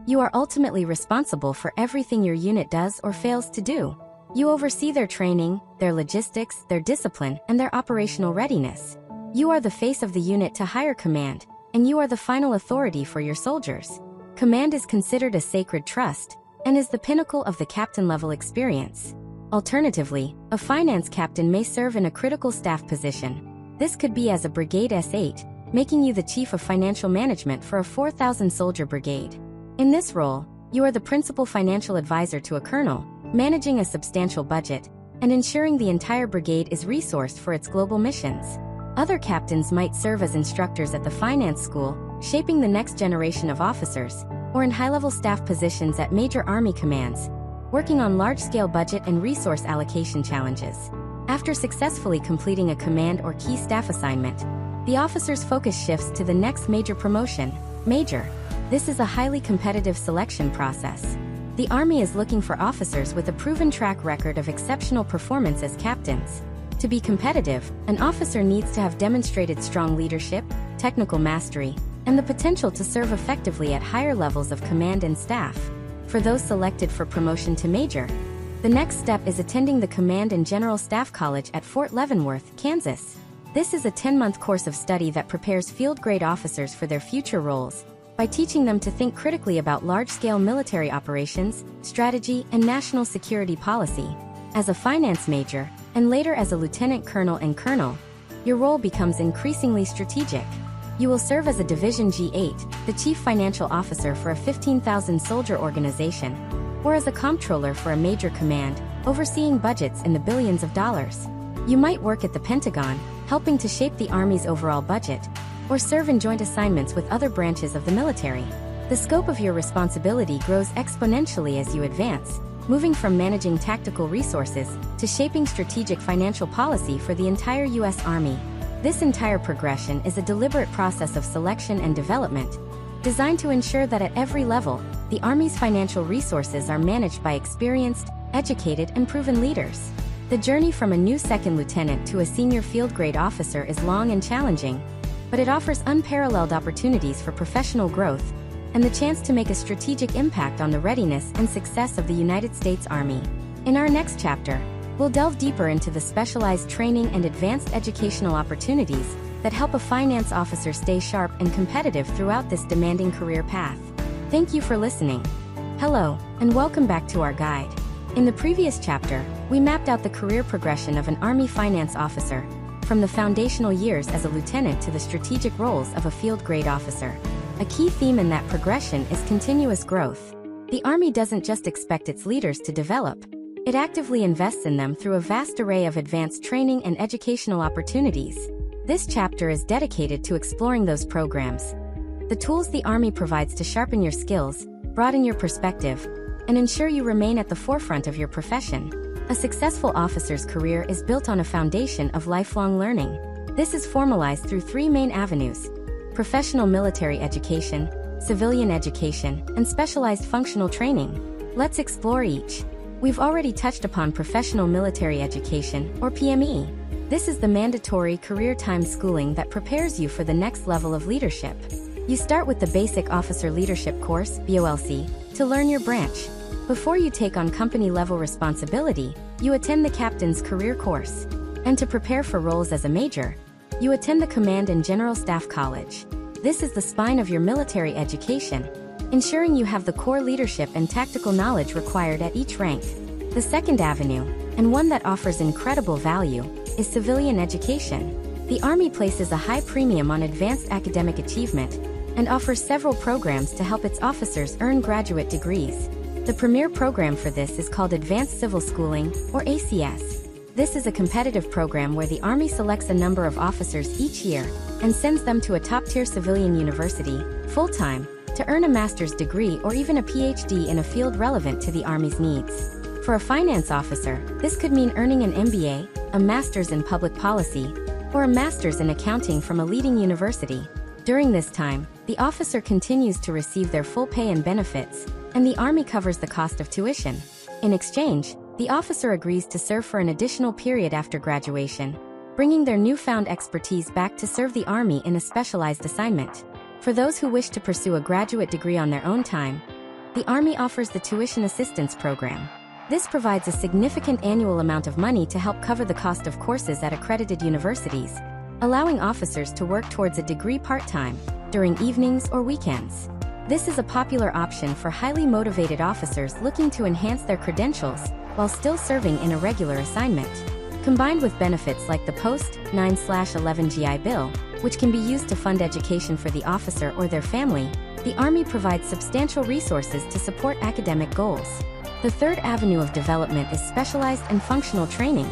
You are ultimately responsible for everything your unit does or fails to do. You oversee their training, their logistics, their discipline, and their operational readiness. You are the face of the unit to higher command, and you are the final authority for your soldiers. Command is considered a sacred trust, and is the pinnacle of the captain-level experience. Alternatively, a finance captain may serve in a critical staff position. This could be as a Brigade S8, making you the Chief of Financial Management for a 4,000-soldier brigade. In this role, you are the principal financial advisor to a colonel, managing a substantial budget, and ensuring the entire brigade is resourced for its global missions. Other captains might serve as instructors at the finance school, shaping the next generation of officers, or in high-level staff positions at major Army commands, working on large-scale budget and resource allocation challenges. After successfully completing a command or key staff assignment, the officer's focus shifts to the next major promotion, Major. This is a highly competitive selection process. The Army is looking for officers with a proven track record of exceptional performance as captains. To be competitive, an officer needs to have demonstrated strong leadership, technical mastery, and the potential to serve effectively at higher levels of command and staff. For those selected for promotion to major, the next step is attending the Command and General Staff College at Fort Leavenworth, Kansas. This is a 10-month course of study that prepares field-grade officers for their future roles by teaching them to think critically about large-scale military operations, strategy, and national security policy. As a finance major, and later as a lieutenant colonel and colonel, your role becomes increasingly strategic. You will serve as a Division G8, the Chief Financial Officer for a 15,000-soldier organization, or as a comptroller for a major command, overseeing budgets in the billions of dollars. You might work at the Pentagon, helping to shape the Army's overall budget, or serve in joint assignments with other branches of the military. The scope of your responsibility grows exponentially as you advance, moving from managing tactical resources to shaping strategic financial policy for the entire U.S. Army. This entire progression is a deliberate process of selection and development, designed to ensure that at every level, the Army's financial resources are managed by experienced, educated, and proven leaders. The journey from a new second lieutenant to a senior field-grade officer is long and challenging, but it offers unparalleled opportunities for professional growth and the chance to make a strategic impact on the readiness and success of the United States Army. In our next chapter, we'll delve deeper into the specialized training and advanced educational opportunities that help a finance officer stay sharp and competitive throughout this demanding career path. Thank you for listening. Hello, and welcome back to our guide. In the previous chapter, we mapped out the career progression of an Army finance officer, from the foundational years as a lieutenant to the strategic roles of a field-grade officer. A key theme in that progression is continuous growth. The Army doesn't just expect its leaders to develop. It actively invests in them through a vast array of advanced training and educational opportunities. This chapter is dedicated to exploring those programs, the tools the Army provides to sharpen your skills, broaden your perspective, and ensure you remain at the forefront of your profession. A successful officer's career is built on a foundation of lifelong learning. This is formalized through three main avenues: professional military education, civilian education, and specialized functional training. Let's explore each. We've already touched upon professional military education, or PME. This is the mandatory career time schooling that prepares you for the next level of leadership. You start with the Basic Officer Leadership Course, BOLC, to learn your branch. Before you take on company-level responsibility, you attend the Captain's Career Course. And to prepare for roles as a major, you attend the Command and General Staff College. This is the spine of your military education, ensuring you have the core leadership and tactical knowledge required at each rank. The second avenue, and one that offers incredible value, is civilian education. The Army places a high premium on advanced academic achievement and offers several programs to help its officers earn graduate degrees. The premier program for this is called Advanced Civil Schooling, or ACS. This is a competitive program where the Army selects a number of officers each year and sends them to a top-tier civilian university, full-time, to earn a master's degree or even a PhD in a field relevant to the Army's needs. For a finance officer, this could mean earning an MBA, a master's in public policy, or a master's in accounting from a leading university. During this time, the officer continues to receive their full pay and benefits, and the Army covers the cost of tuition. In exchange, the officer agrees to serve for an additional period after graduation, bringing their newfound expertise back to serve the Army in a specialized assignment. For those who wish to pursue a graduate degree on their own time, the Army offers the Tuition Assistance Program. This provides a significant annual amount of money to help cover the cost of courses at accredited universities, allowing officers to work towards a degree part-time, during evenings or weekends. This is a popular option for highly motivated officers looking to enhance their credentials while still serving in a regular assignment. Combined with benefits like the Post-9/11 GI Bill, which can be used to fund education for the officer or their family, the Army provides substantial resources to support academic goals. The third avenue of development is specialized and functional training.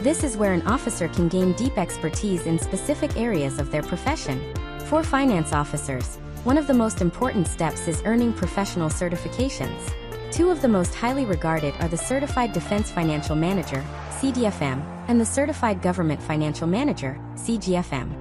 This is where an officer can gain deep expertise in specific areas of their profession. For finance officers, one of the most important steps is earning professional certifications. Two of the most highly regarded are the Certified Defense Financial Manager, CDFM, and the Certified Government Financial Manager, CGFM.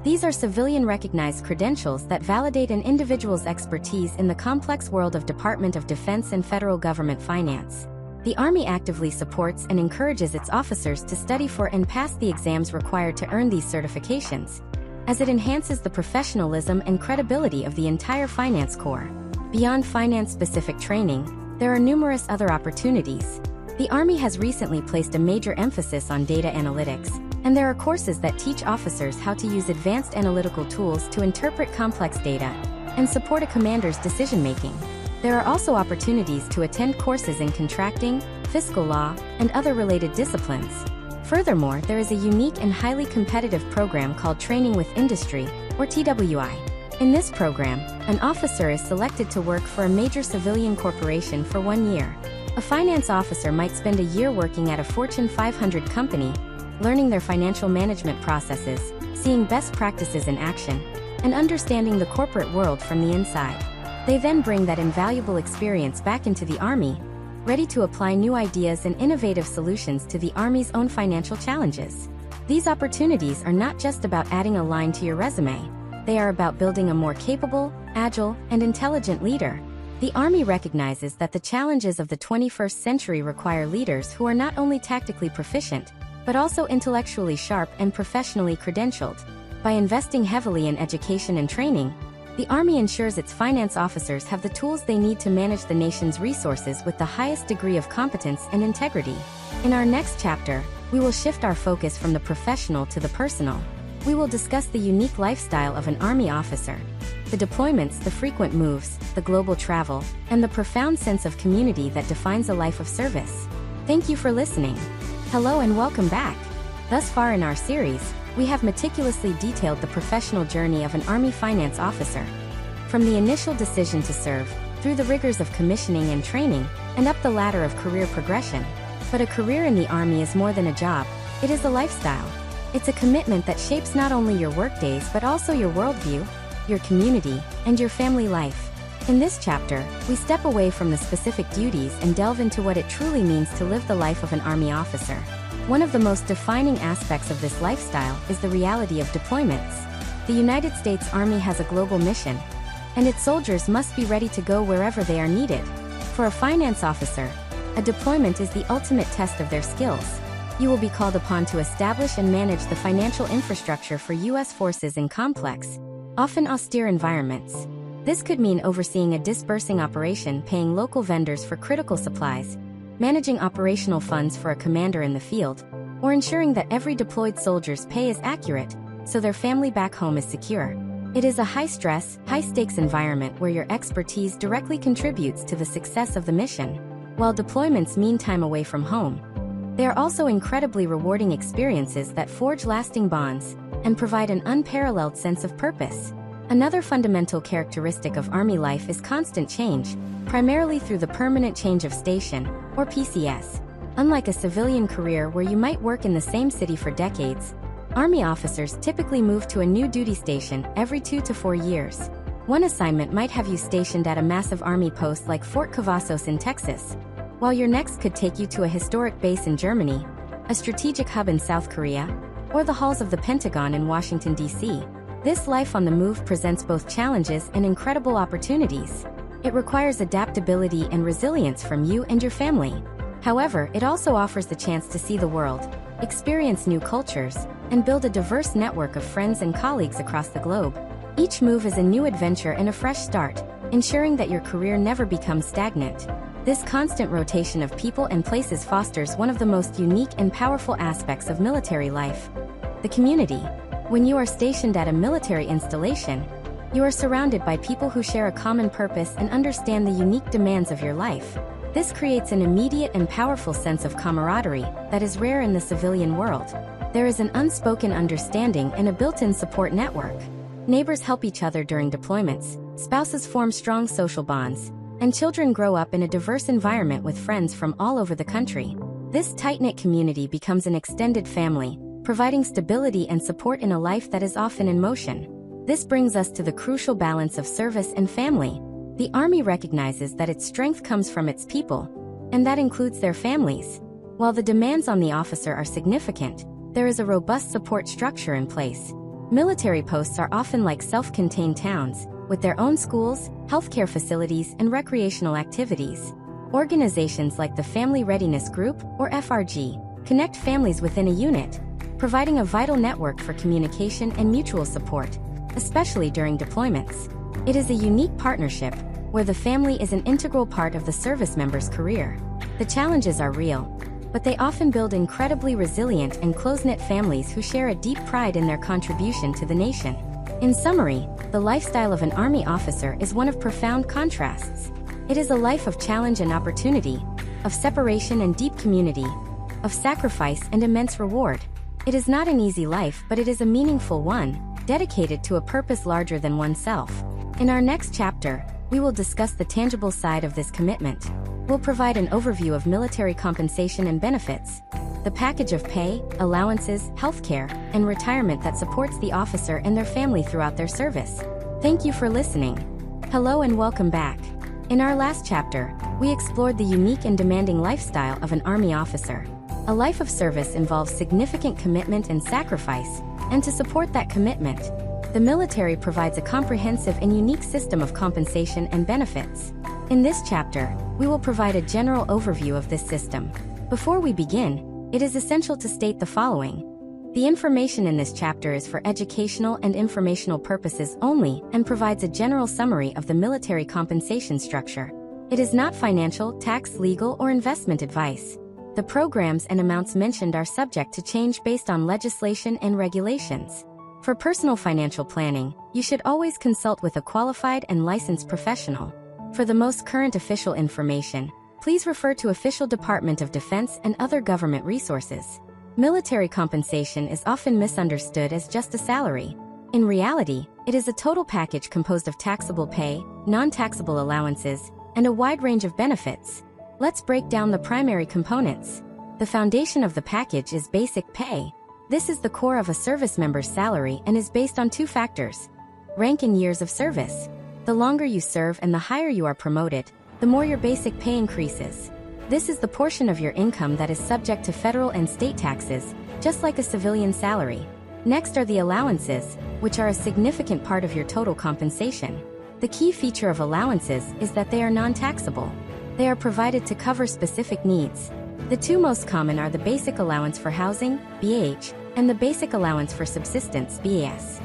These are civilian-recognized credentials that validate an individual's expertise in the complex world of Department of Defense and federal government finance. The Army actively supports and encourages its officers to study for and pass the exams required to earn these certifications, as it enhances the professionalism and credibility of the entire finance corps. Beyond finance-specific training, there are numerous other opportunities. The Army has recently placed a major emphasis on data analytics, and there are courses that teach officers how to use advanced analytical tools to interpret complex data and support a commander's decision-making. There are also opportunities to attend courses in contracting, fiscal law, and other related disciplines. Furthermore, there is a unique and highly competitive program called Training with Industry, or TWI. In this program, an officer is selected to work for a major civilian corporation for 1 year. A finance officer might spend a year working at a Fortune 500 company, learning their financial management processes, seeing best practices in action, and understanding the corporate world from the inside. They then bring that invaluable experience back into the Army, ready to apply new ideas and innovative solutions to the Army's own financial challenges. These opportunities are not just about adding a line to your resume. They are about building a more capable, agile, and intelligent leader. The Army recognizes that the challenges of the 21st century require leaders who are not only tactically proficient, but also intellectually sharp and professionally credentialed. By investing heavily in education and training, the Army ensures its finance officers have the tools they need to manage the nation's resources with the highest degree of competence and integrity. In our next chapter, we will shift our focus from the professional to the personal. We will discuss the unique lifestyle of an Army officer, the deployments, the frequent moves, the global travel, and the profound sense of community that defines a life of service. Thank you for listening. Hello and welcome back. Thus far in our series, we have meticulously detailed the professional journey of an Army finance officer. From the initial decision to serve, through the rigors of commissioning and training, and up the ladder of career progression. But a career in the Army is more than a job, it is a lifestyle. It's a commitment that shapes not only your workdays but also your worldview, your community, and your family life. In this chapter, we step away from the specific duties and delve into what it truly means to live the life of an Army officer. One of the most defining aspects of this lifestyle is the reality of deployments. The United States Army has a global mission, and its soldiers must be ready to go wherever they are needed. For a finance officer, a deployment is the ultimate test of their skills. You will be called upon to establish and manage the financial infrastructure for U.S. forces in complex, often austere environments. This could mean overseeing a disbursing operation, paying local vendors for critical supplies, managing operational funds for a commander in the field, or ensuring that every deployed soldier's pay is accurate, so their family back home is secure. It is a high-stress, high-stakes environment where your expertise directly contributes to the success of the mission. While deployments mean time away from home, they are also incredibly rewarding experiences that forge lasting bonds and provide an unparalleled sense of purpose. Another fundamental characteristic of Army life is constant change, primarily through the permanent change of station, or PCS. Unlike a civilian career where you might work in the same city for decades, Army officers typically move to a new duty station every 2 to 4 years. One assignment might have you stationed at a massive Army post like Fort Cavazos in Texas, while your next could take you to a historic base in Germany, a strategic hub in South Korea, or the halls of the Pentagon in Washington, D.C. This life on the move presents both challenges and incredible opportunities. It requires adaptability and resilience from you and your family. However, it also offers the chance to see the world, experience new cultures, and build a diverse network of friends and colleagues across the globe. Each move is a new adventure and a fresh start, ensuring that your career never becomes stagnant. This constant rotation of people and places fosters one of the most unique and powerful aspects of military life: the community. When you are stationed at a military installation, you are surrounded by people who share a common purpose and understand the unique demands of your life. This creates an immediate and powerful sense of camaraderie that is rare in the civilian world. There is an unspoken understanding and a built-in support network. Neighbors help each other during deployments, spouses form strong social bonds, and children grow up in a diverse environment with friends from all over the country. This tight-knit community becomes an extended family, providing stability and support in a life that is often in motion. This brings us to the crucial balance of service and family. The Army recognizes that its strength comes from its people, and that includes their families. While the demands on the officer are significant, there is a robust support structure in place. Military posts are often like self-contained towns, with their own schools, healthcare facilities, and recreational activities. Organizations like the Family Readiness Group, or FRG, connect families within a unit, providing a vital network for communication and mutual support, especially during deployments. It is a unique partnership, where the family is an integral part of the service member's career. The challenges are real, but they often build incredibly resilient and close-knit families who share a deep pride in their contribution to the nation. In summary, the lifestyle of an Army officer is one of profound contrasts. It is a life of challenge and opportunity, of separation and deep community, of sacrifice and immense reward. It is not an easy life, but it is a meaningful one, dedicated to a purpose larger than oneself. In our next chapter, we will discuss the tangible side of this commitment. We'll provide an overview of military compensation and benefits, the package of pay, allowances, healthcare, and retirement that supports the officer and their family throughout their service. Thank you for listening. Hello and welcome back. In our last chapter, we explored the unique and demanding lifestyle of an Army officer. A life of service involves significant commitment and sacrifice, and to support that commitment, the military provides a comprehensive and unique system of compensation and benefits. In this chapter, we will provide a general overview of this system. Before we begin, it is essential to state the following. The information in this chapter is for educational and informational purposes only and provides a general summary of the military compensation structure. It is not financial, tax, legal, or investment advice. The programs and amounts mentioned are subject to change based on legislation and regulations. For personal financial planning, you should always consult with a qualified and licensed professional. For the most current official information, please refer to official Department of Defense and other government resources. Military compensation is often misunderstood as just a salary. In reality, it is a total package composed of taxable pay, non-taxable allowances, and a wide range of benefits. Let's break down the primary components. The foundation of the package is basic pay. This is the core of a service member's salary and is based on two factors: rank and years of service. The longer you serve and the higher you are promoted, the more your basic pay increases. This is the portion of your income that is subject to federal and state taxes, just like a civilian salary. Next are the allowances, which are a significant part of your total compensation. The key feature of allowances is that they are non-taxable. They are provided to cover specific needs. The two most common are the Basic Allowance for Housing, BH, and the Basic Allowance for Subsistence, BAS.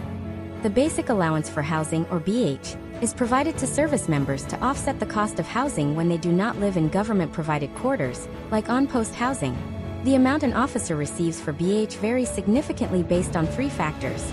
The Basic Allowance for Housing, or BH, is provided to service members to offset the cost of housing when they do not live in government-provided quarters, like on-post housing. The amount an officer receives for BH varies significantly based on three factors: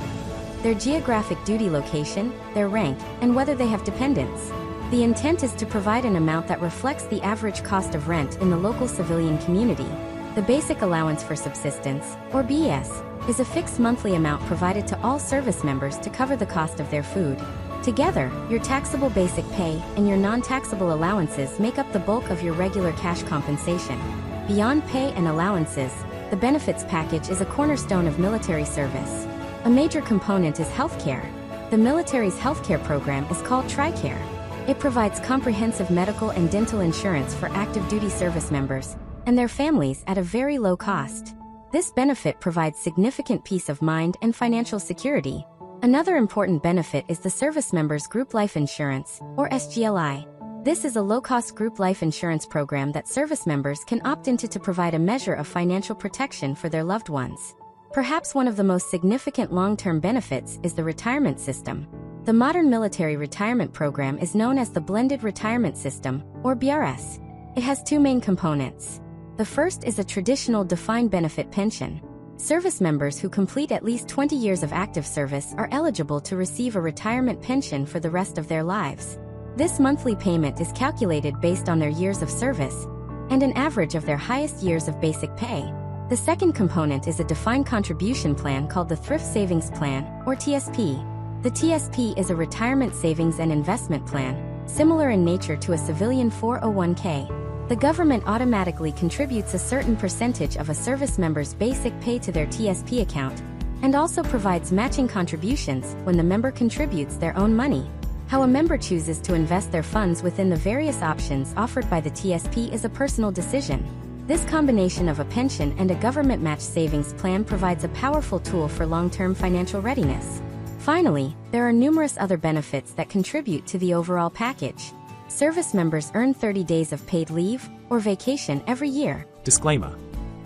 their geographic duty location, their rank, and whether they have dependents. The intent is to provide an amount that reflects the average cost of rent in the local civilian community. The Basic Allowance for Subsistence, or BS, is a fixed monthly amount provided to all service members to cover the cost of their food. Together, your taxable basic pay and your non-taxable allowances make up the bulk of your regular cash compensation. Beyond pay and allowances, the benefits package is a cornerstone of military service. A major component is healthcare. The military's healthcare program is called TRICARE. It provides comprehensive medical and dental insurance for active duty service members and their families at a very low cost. This benefit provides significant peace of mind and financial security. Another important benefit is the Service Members Group Life Insurance, or SGLI. This is a low-cost group life insurance program that service members can opt into to provide a measure of financial protection for their loved ones. Perhaps one of the most significant long-term benefits is the retirement system. The modern military retirement program is known as the Blended Retirement System, or BRS. It has two main components. The first is a traditional defined benefit pension. Service members who complete at least 20 years of active service are eligible to receive a retirement pension for the rest of their lives. This monthly payment is calculated based on their years of service and an average of their highest years of basic pay. The second component is a defined contribution plan called the Thrift Savings Plan, or TSP. The TSP is a retirement savings and investment plan, similar in nature to a civilian 401k. The government automatically contributes a certain percentage of a service member's basic pay to their TSP account, and also provides matching contributions when the member contributes their own money. How a member chooses to invest their funds within the various options offered by the TSP is a personal decision. This combination of a pension and a government-matched savings plan provides a powerful tool for long-term financial readiness. Finally, there are numerous other benefits that contribute to the overall package. Service members earn 30 days of paid leave or vacation every year. Disclaimer: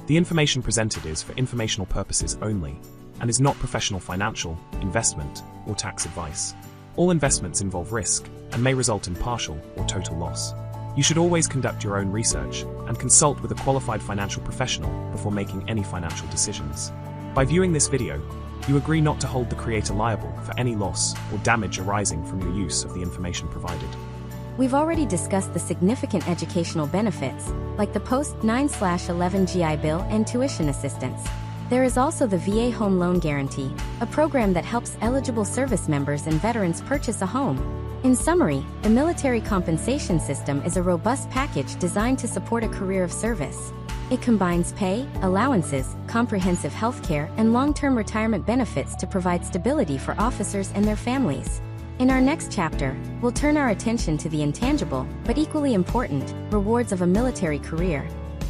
the information presented is for informational purposes only and is not professional financial, investment, or tax advice. All investments involve risk and may result in partial or total loss. You should always conduct your own research and consult with a qualified financial professional before making any financial decisions. By viewing this video, you agree not to hold the creator liable for any loss or damage arising from your use of the information provided. We've already discussed the significant educational benefits, like the post-9/11 GI Bill and tuition assistance. There is also the VA Home Loan Guarantee, a program that helps eligible service members and veterans purchase a home. In summary, the military compensation system is a robust package designed to support a career of service. It combines pay, allowances, comprehensive health care, and long-term retirement benefits to provide stability for officers and their families. In our next chapter, we'll turn our attention to the intangible, but equally important, rewards of a military career.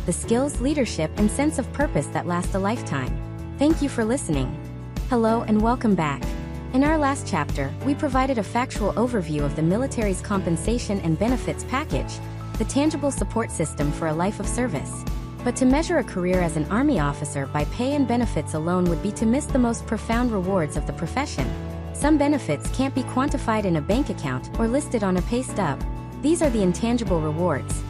The skills, leadership, and sense of purpose that last a lifetime. Thank you for listening. Hello and welcome back. In our last chapter, we provided a factual overview of the military's compensation and benefits package, the tangible support system for a life of service. But to measure a career as an Army officer by pay and benefits alone would be to miss the most profound rewards of the profession. Some benefits can't be quantified in a bank account or listed on a pay stub. These are the intangible rewards.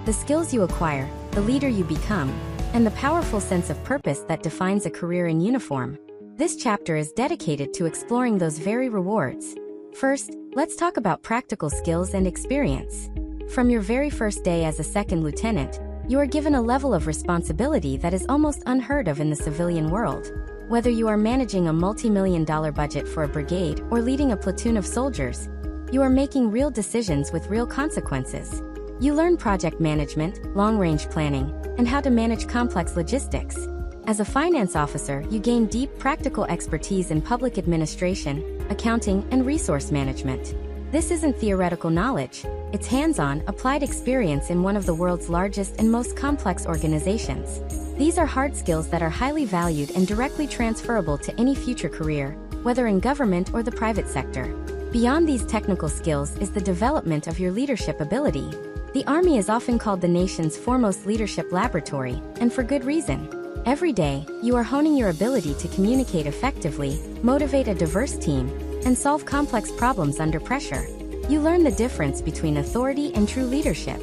The skills you acquire, the leader you become, and the powerful sense of purpose that defines a career in uniform. This chapter is dedicated to exploring those very rewards. First, let's talk about practical skills and experience. From your very first day as a second lieutenant, you are given a level of responsibility that is almost unheard of in the civilian world. Whether you are managing a multi-million-dollar budget for a brigade or leading a platoon of soldiers, you are making real decisions with real consequences. You learn project management, long-range planning, and how to manage complex logistics. As a finance officer, you gain deep practical expertise in public administration, accounting, and resource management. This isn't theoretical knowledge, it's hands-on, applied experience in one of the world's largest and most complex organizations. These are hard skills that are highly valued and directly transferable to any future career, whether in government or the private sector. Beyond these technical skills is the development of your leadership ability. The Army is often called the nation's foremost leadership laboratory, and for good reason. Every day, you are honing your ability to communicate effectively, motivate a diverse team, and solve complex problems under pressure. You learn the difference between authority and true leadership.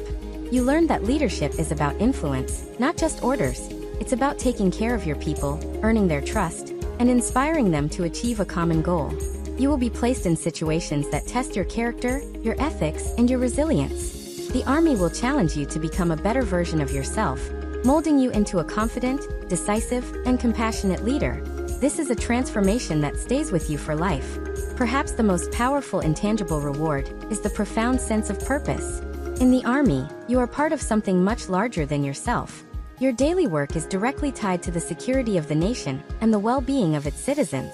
You learn that leadership is about influence, not just orders. It's about taking care of your people, earning their trust, and inspiring them to achieve a common goal. You will be placed in situations that test your character, your ethics, and your resilience. The Army will challenge you to become a better version of yourself, molding you into a confident, decisive, and compassionate leader. This is a transformation that stays with you for life. Perhaps the most powerful intangible reward is the profound sense of purpose. In the Army, you are part of something much larger than yourself. Your daily work is directly tied to the security of the nation and the well-being of its citizens.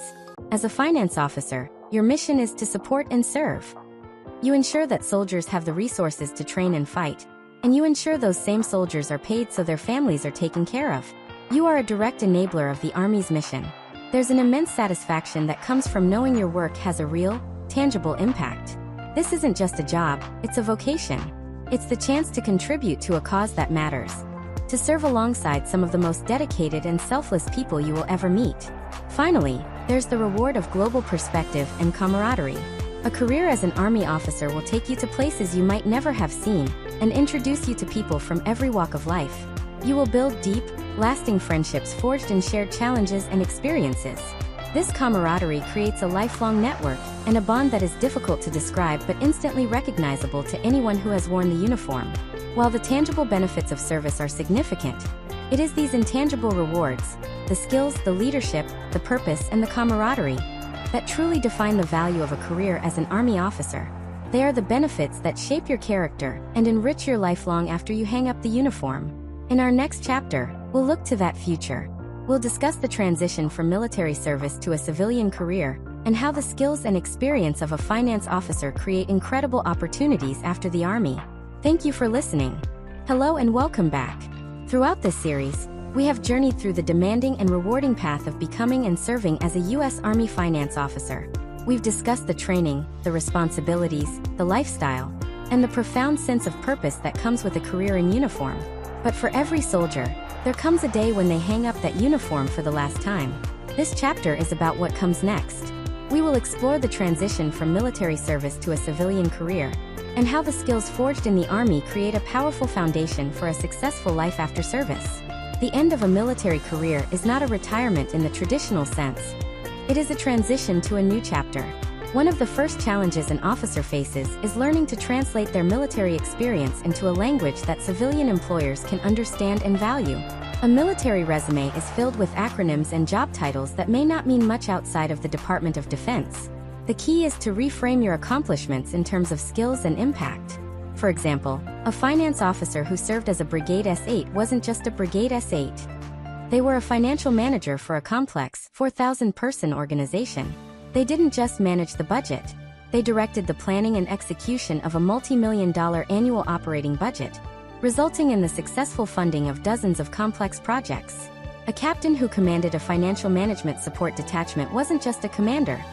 As a finance officer, your mission is to support and serve. You ensure that soldiers have the resources to train and fight, and you ensure those same soldiers are paid so their families are taken care of. You are a direct enabler of the Army's mission. There's an immense satisfaction that comes from knowing your work has a real, tangible impact. This isn't just a job, it's a vocation. It's the chance to contribute to a cause that matters. To serve alongside some of the most dedicated and selfless people you will ever meet. Finally, there's the reward of global perspective and camaraderie. A career as an Army officer will take you to places you might never have seen, and introduce you to people from every walk of life. You will build deep, lasting friendships forged in shared challenges and experiences. This camaraderie creates a lifelong network, and a bond that is difficult to describe but instantly recognizable to anyone who has worn the uniform. While the tangible benefits of service are significant, it is these intangible rewards, the skills, the leadership, the purpose, and the camaraderie, that truly define the value of a career as an Army officer. They are the benefits that shape your character and enrich your life long after you hang up the uniform. In our next chapter, we'll look to that future. We'll discuss the transition from military service to a civilian career, and how the skills and experience of a finance officer create incredible opportunities after the Army. Thank you for listening. Hello and welcome back. Throughout this series, we have journeyed through the demanding and rewarding path of becoming and serving as a U.S. Army finance officer. We've discussed the training, the responsibilities, the lifestyle, and the profound sense of purpose that comes with a career in uniform. But for every soldier, there comes a day when they hang up that uniform for the last time. This chapter is about what comes next. We will explore the transition from military service to a civilian career, and how the skills forged in the Army create a powerful foundation for a successful life after service. The end of a military career is not a retirement in the traditional sense. It is a transition to a new chapter. One of the first challenges an officer faces is learning to translate their military experience into a language that civilian employers can understand and value. A military resume is filled with acronyms and job titles that may not mean much outside of the Department of Defense. The key is to reframe your accomplishments in terms of skills and impact. For example, a finance officer who served as a Brigade S8 wasn't just a Brigade S8. They were a financial manager for a complex, 4,000-person organization. They didn't just manage the budget. They directed the planning and execution of a multi-million-dollar annual operating budget, resulting in the successful funding of dozens of complex projects. A captain who commanded a financial management support detachment wasn't just a commander.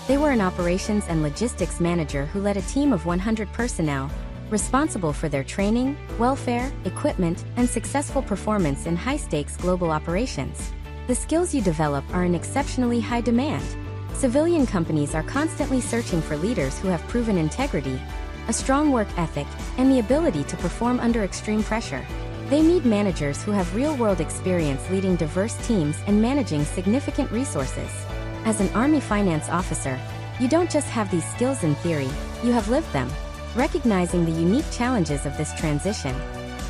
They were an operations and logistics manager who led a team of 100 personnel, responsible for their training, welfare, equipment, and successful performance in high-stakes global operations. The skills you develop are in exceptionally high demand. Civilian companies are constantly searching for leaders who have proven integrity, a strong work ethic, and the ability to perform under extreme pressure. They need managers who have real-world experience leading diverse teams and managing significant resources. As an Army finance officer, you don't just have these skills in theory, you have lived them. Recognizing the unique challenges of this transition,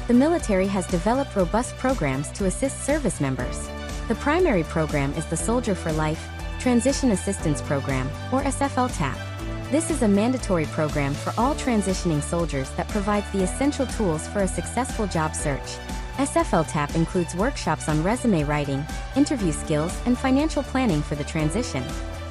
the military has developed robust programs to assist service members. The primary program is the Soldier for Life Transition Assistance Program, or SFLTAP. This is a mandatory program for all transitioning soldiers that provides the essential tools for a successful job search. SFLTAP includes workshops on resume writing, interview skills, and financial planning for the transition.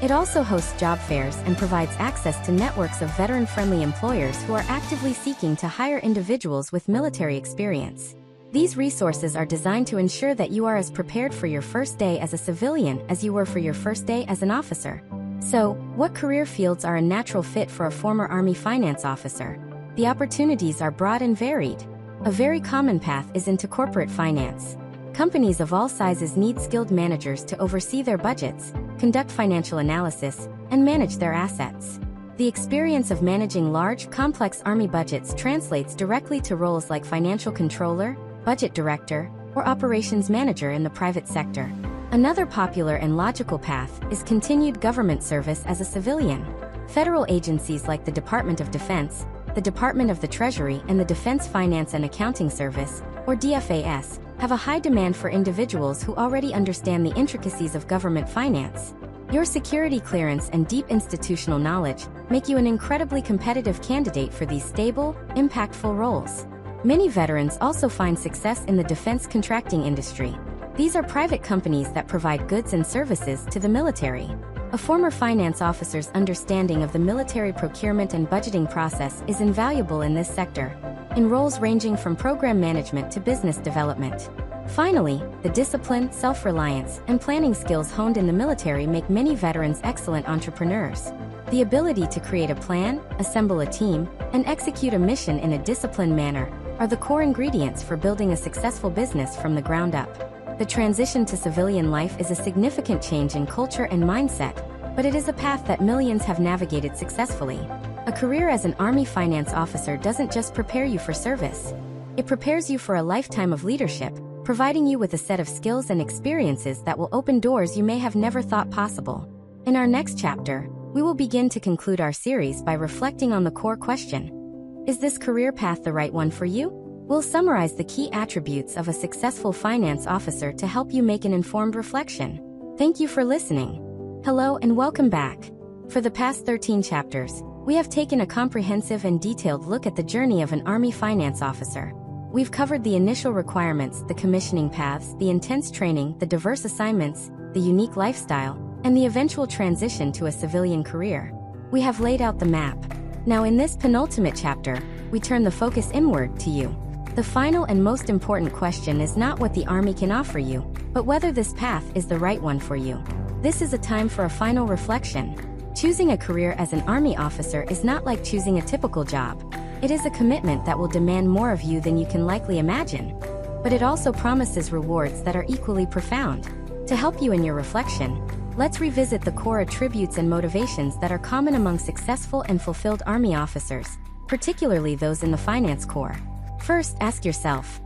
It also hosts job fairs and provides access to networks of veteran-friendly employers who are actively seeking to hire individuals with military experience. These resources are designed to ensure that you are as prepared for your first day as a civilian as you were for your first day as an officer. So, what career fields are a natural fit for a former Army finance officer? The opportunities are broad and varied. A very common path is into corporate finance. Companies of all sizes need skilled managers to oversee their budgets, conduct financial analysis, and manage their assets. The experience of managing large, complex Army budgets translates directly to roles like financial controller, budget director, or operations manager in the private sector. Another popular and logical path is continued government service as a civilian. Federal agencies like the Department of Defense, the Department of the Treasury, and the Defense Finance and Accounting Service, or DFAS, have a high demand for individuals who already understand the intricacies of government finance. Your security clearance and deep institutional knowledge make you an incredibly competitive candidate for these stable, impactful roles. Many veterans also find success in the defense contracting industry. These are private companies that provide goods and services to the military. A former finance officer's understanding of the military procurement and budgeting process is invaluable in this sector, in roles ranging from program management to business development. Finally, the discipline, self-reliance, and planning skills honed in the military make many veterans excellent entrepreneurs. The ability to create a plan, assemble a team, and execute a mission in a disciplined manner are the core ingredients for building a successful business from the ground up. The transition to civilian life is a significant change in culture and mindset, but it is a path that millions have navigated successfully. A career as an Army finance officer doesn't just prepare you for service. It prepares you for a lifetime of leadership, providing you with a set of skills and experiences that will open doors you may have never thought possible. In our next chapter, we will begin to conclude our series by reflecting on the core question: is this career path the right one for you? We'll summarize the key attributes of a successful finance officer to help you make an informed reflection. Thank you for listening. Hello and welcome back. For the past 13 chapters, we have taken a comprehensive and detailed look at the journey of an Army finance officer. We've covered the initial requirements, the commissioning paths, the intense training, the diverse assignments, the unique lifestyle, and the eventual transition to a civilian career. We have laid out the map. Now in this penultimate chapter, we turn the focus inward to you. The final and most important question is not what the Army can offer you, but whether this path is the right one for you. This is a time for a final reflection. Choosing a career as an Army officer is not like choosing a typical job. It is a commitment that will demand more of you than you can likely imagine. But it also promises rewards that are equally profound. To help you in your reflection, let's revisit the core attributes and motivations that are common among successful and fulfilled Army officers, particularly those in the finance corps. First, ask yourself,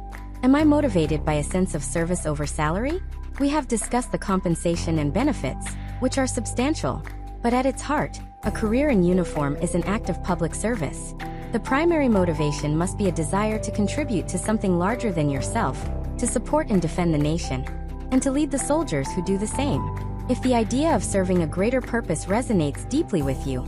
am I motivated by a sense of service over salary? We have discussed the compensation and benefits, which are substantial, but at its heart, a career in uniform is an act of public service. The primary motivation must be a desire to contribute to something larger than yourself, to support and defend the nation, and to lead the soldiers who do the same. If the idea of serving a greater purpose resonates deeply with you,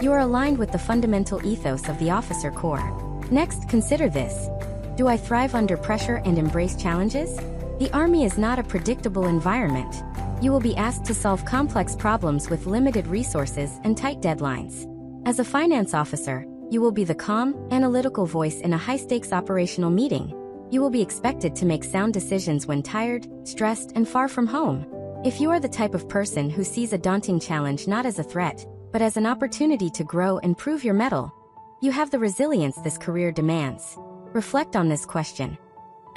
you are aligned with the fundamental ethos of the officer corps. Next, consider this. Do I thrive under pressure and embrace challenges? The Army is not a predictable environment. You will be asked to solve complex problems with limited resources and tight deadlines. As a finance officer, you will be the calm, analytical voice in a high-stakes operational meeting. You will be expected to make sound decisions when tired, stressed, and far from home. If you are the type of person who sees a daunting challenge not as a threat, but as an opportunity to grow and prove your mettle, you have the resilience this career demands. Reflect on this question.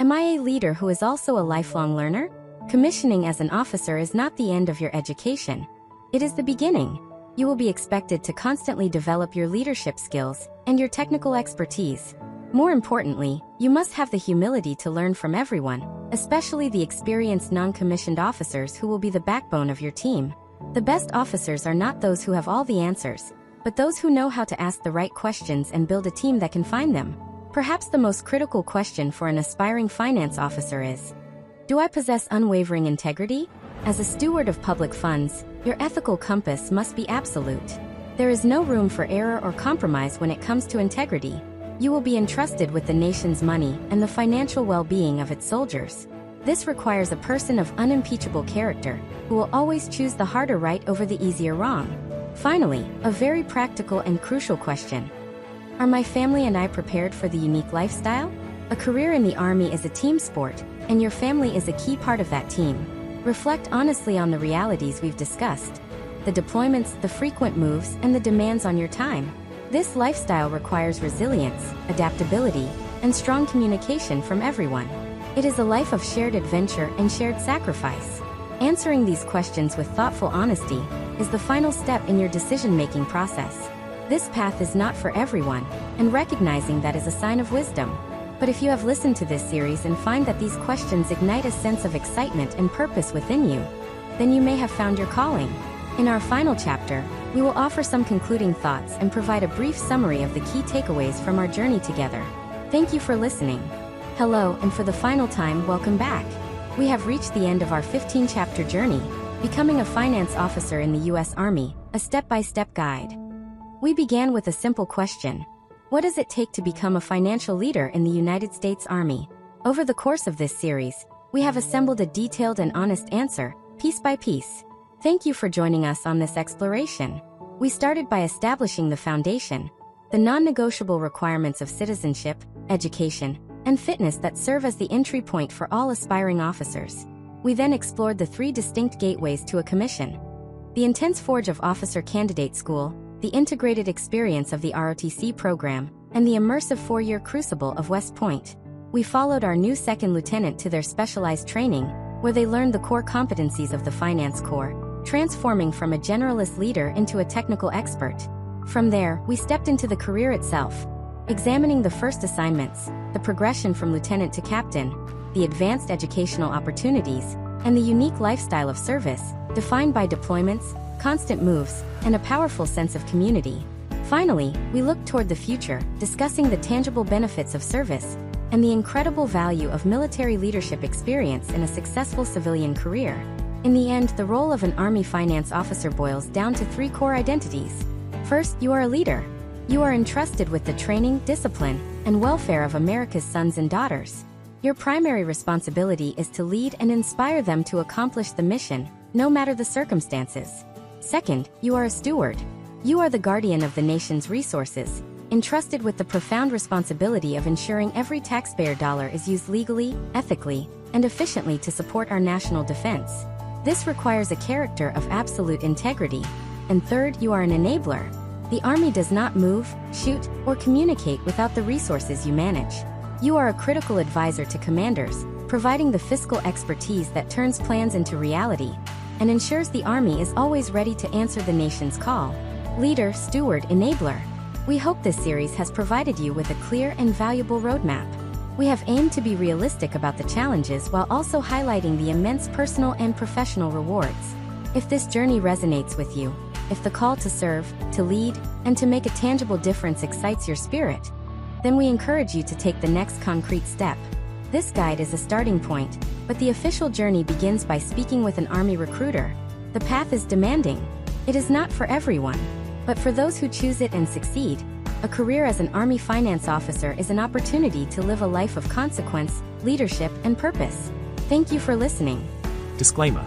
Am I a leader who is also a lifelong learner? Commissioning as an officer is not the end of your education. It is the beginning. You will be expected to constantly develop your leadership skills and your technical expertise. More importantly, you must have the humility to learn from everyone, especially the experienced non-commissioned officers who will be the backbone of your team. The best officers are not those who have all the answers, but those who know how to ask the right questions and build a team that can find them. Perhaps the most critical question for an aspiring finance officer is, do I possess unwavering integrity? As a steward of public funds, your ethical compass must be absolute. There is no room for error or compromise when it comes to integrity. You will be entrusted with the nation's money and the financial well-being of its soldiers. This requires a person of unimpeachable character, who will always choose the harder right over the easier wrong. Finally, a very practical and crucial question. Are my family and I prepared for the unique lifestyle? A career in the Army is a team sport, and your family is a key part of that team. Reflect honestly on the realities we've discussed. The deployments, the frequent moves, and the demands on your time. This lifestyle requires resilience, adaptability, and strong communication from everyone. It is a life of shared adventure and shared sacrifice. Answering these questions with thoughtful honesty is the final step in your decision-making process. This path is not for everyone, and recognizing that is a sign of wisdom. But if you have listened to this series and find that these questions ignite a sense of excitement and purpose within you, then you may have found your calling. In our final chapter, we will offer some concluding thoughts and provide a brief summary of the key takeaways from our journey together. Thank you for listening. Hello, and for the final time, welcome back. We have reached the end of our 15-chapter journey, Becoming a Finance Officer in the U.S. Army, a step-by-step guide. We began with a simple question. What does it take to become a financial leader in the United States Army? Over the course of this series, we have assembled a detailed and honest answer, piece by piece. Thank you for joining us on this exploration. We started by establishing the foundation, the non-negotiable requirements of citizenship, education, and fitness that serve as the entry point for all aspiring officers. We then explored the 3 distinct gateways to a commission: the intense forge of officer candidate school, the integrated experience of the ROTC program, and the immersive 4-year crucible of West Point. We followed our new second lieutenant to their specialized training, where they learned the core competencies of the finance corps, transforming from a generalist leader into a technical expert. From there, we stepped into the career itself, examining the first assignments, the progression from lieutenant to captain, the advanced educational opportunities, and the unique lifestyle of service, defined by deployments, constant moves, and a powerful sense of community. Finally, we looked toward the future, discussing the tangible benefits of service and the incredible value of military leadership experience in a successful civilian career. In the end, the role of an Army finance officer boils down to 3 core identities. First, you are a leader. You are entrusted with the training, discipline, and welfare of America's sons and daughters. Your primary responsibility is to lead and inspire them to accomplish the mission, no matter the circumstances. Second, you are a steward. You are the guardian of the nation's resources, entrusted with the profound responsibility of ensuring every taxpayer dollar is used legally, ethically, and efficiently to support our national defense. This requires a character of absolute integrity. And third, you are an enabler. The Army does not move, shoot, or communicate without the resources you manage. You are a critical advisor to commanders, providing the fiscal expertise that turns plans into reality. and ensures the Army is always ready to answer the nation's call. Leader, steward, enabler. We hope this series has provided you with a clear and valuable roadmap. We have aimed to be realistic about the challenges while also highlighting the immense personal and professional rewards. If this journey resonates with you, if the call to serve, to lead, and to make a tangible difference excites your spirit, then we encourage you to take the next concrete step. This guide is a starting point, but the official journey begins by speaking with an Army recruiter. The path is demanding. It is not for everyone, but for those who choose it and succeed, a career as an Army finance officer is an opportunity to live a life of consequence, leadership, and purpose. Thank you for listening. Disclaimer: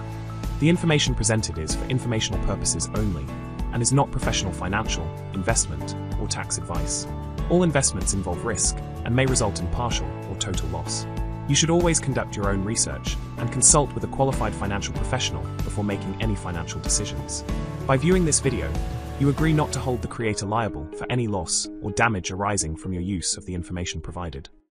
the information presented is for informational purposes only and is not professional financial, investment, or tax advice. All investments involve risk and may result in partial or total loss. You should always conduct your own research and consult with a qualified financial professional before making any financial decisions. By viewing this video, you agree not to hold the creator liable for any loss or damage arising from your use of the information provided.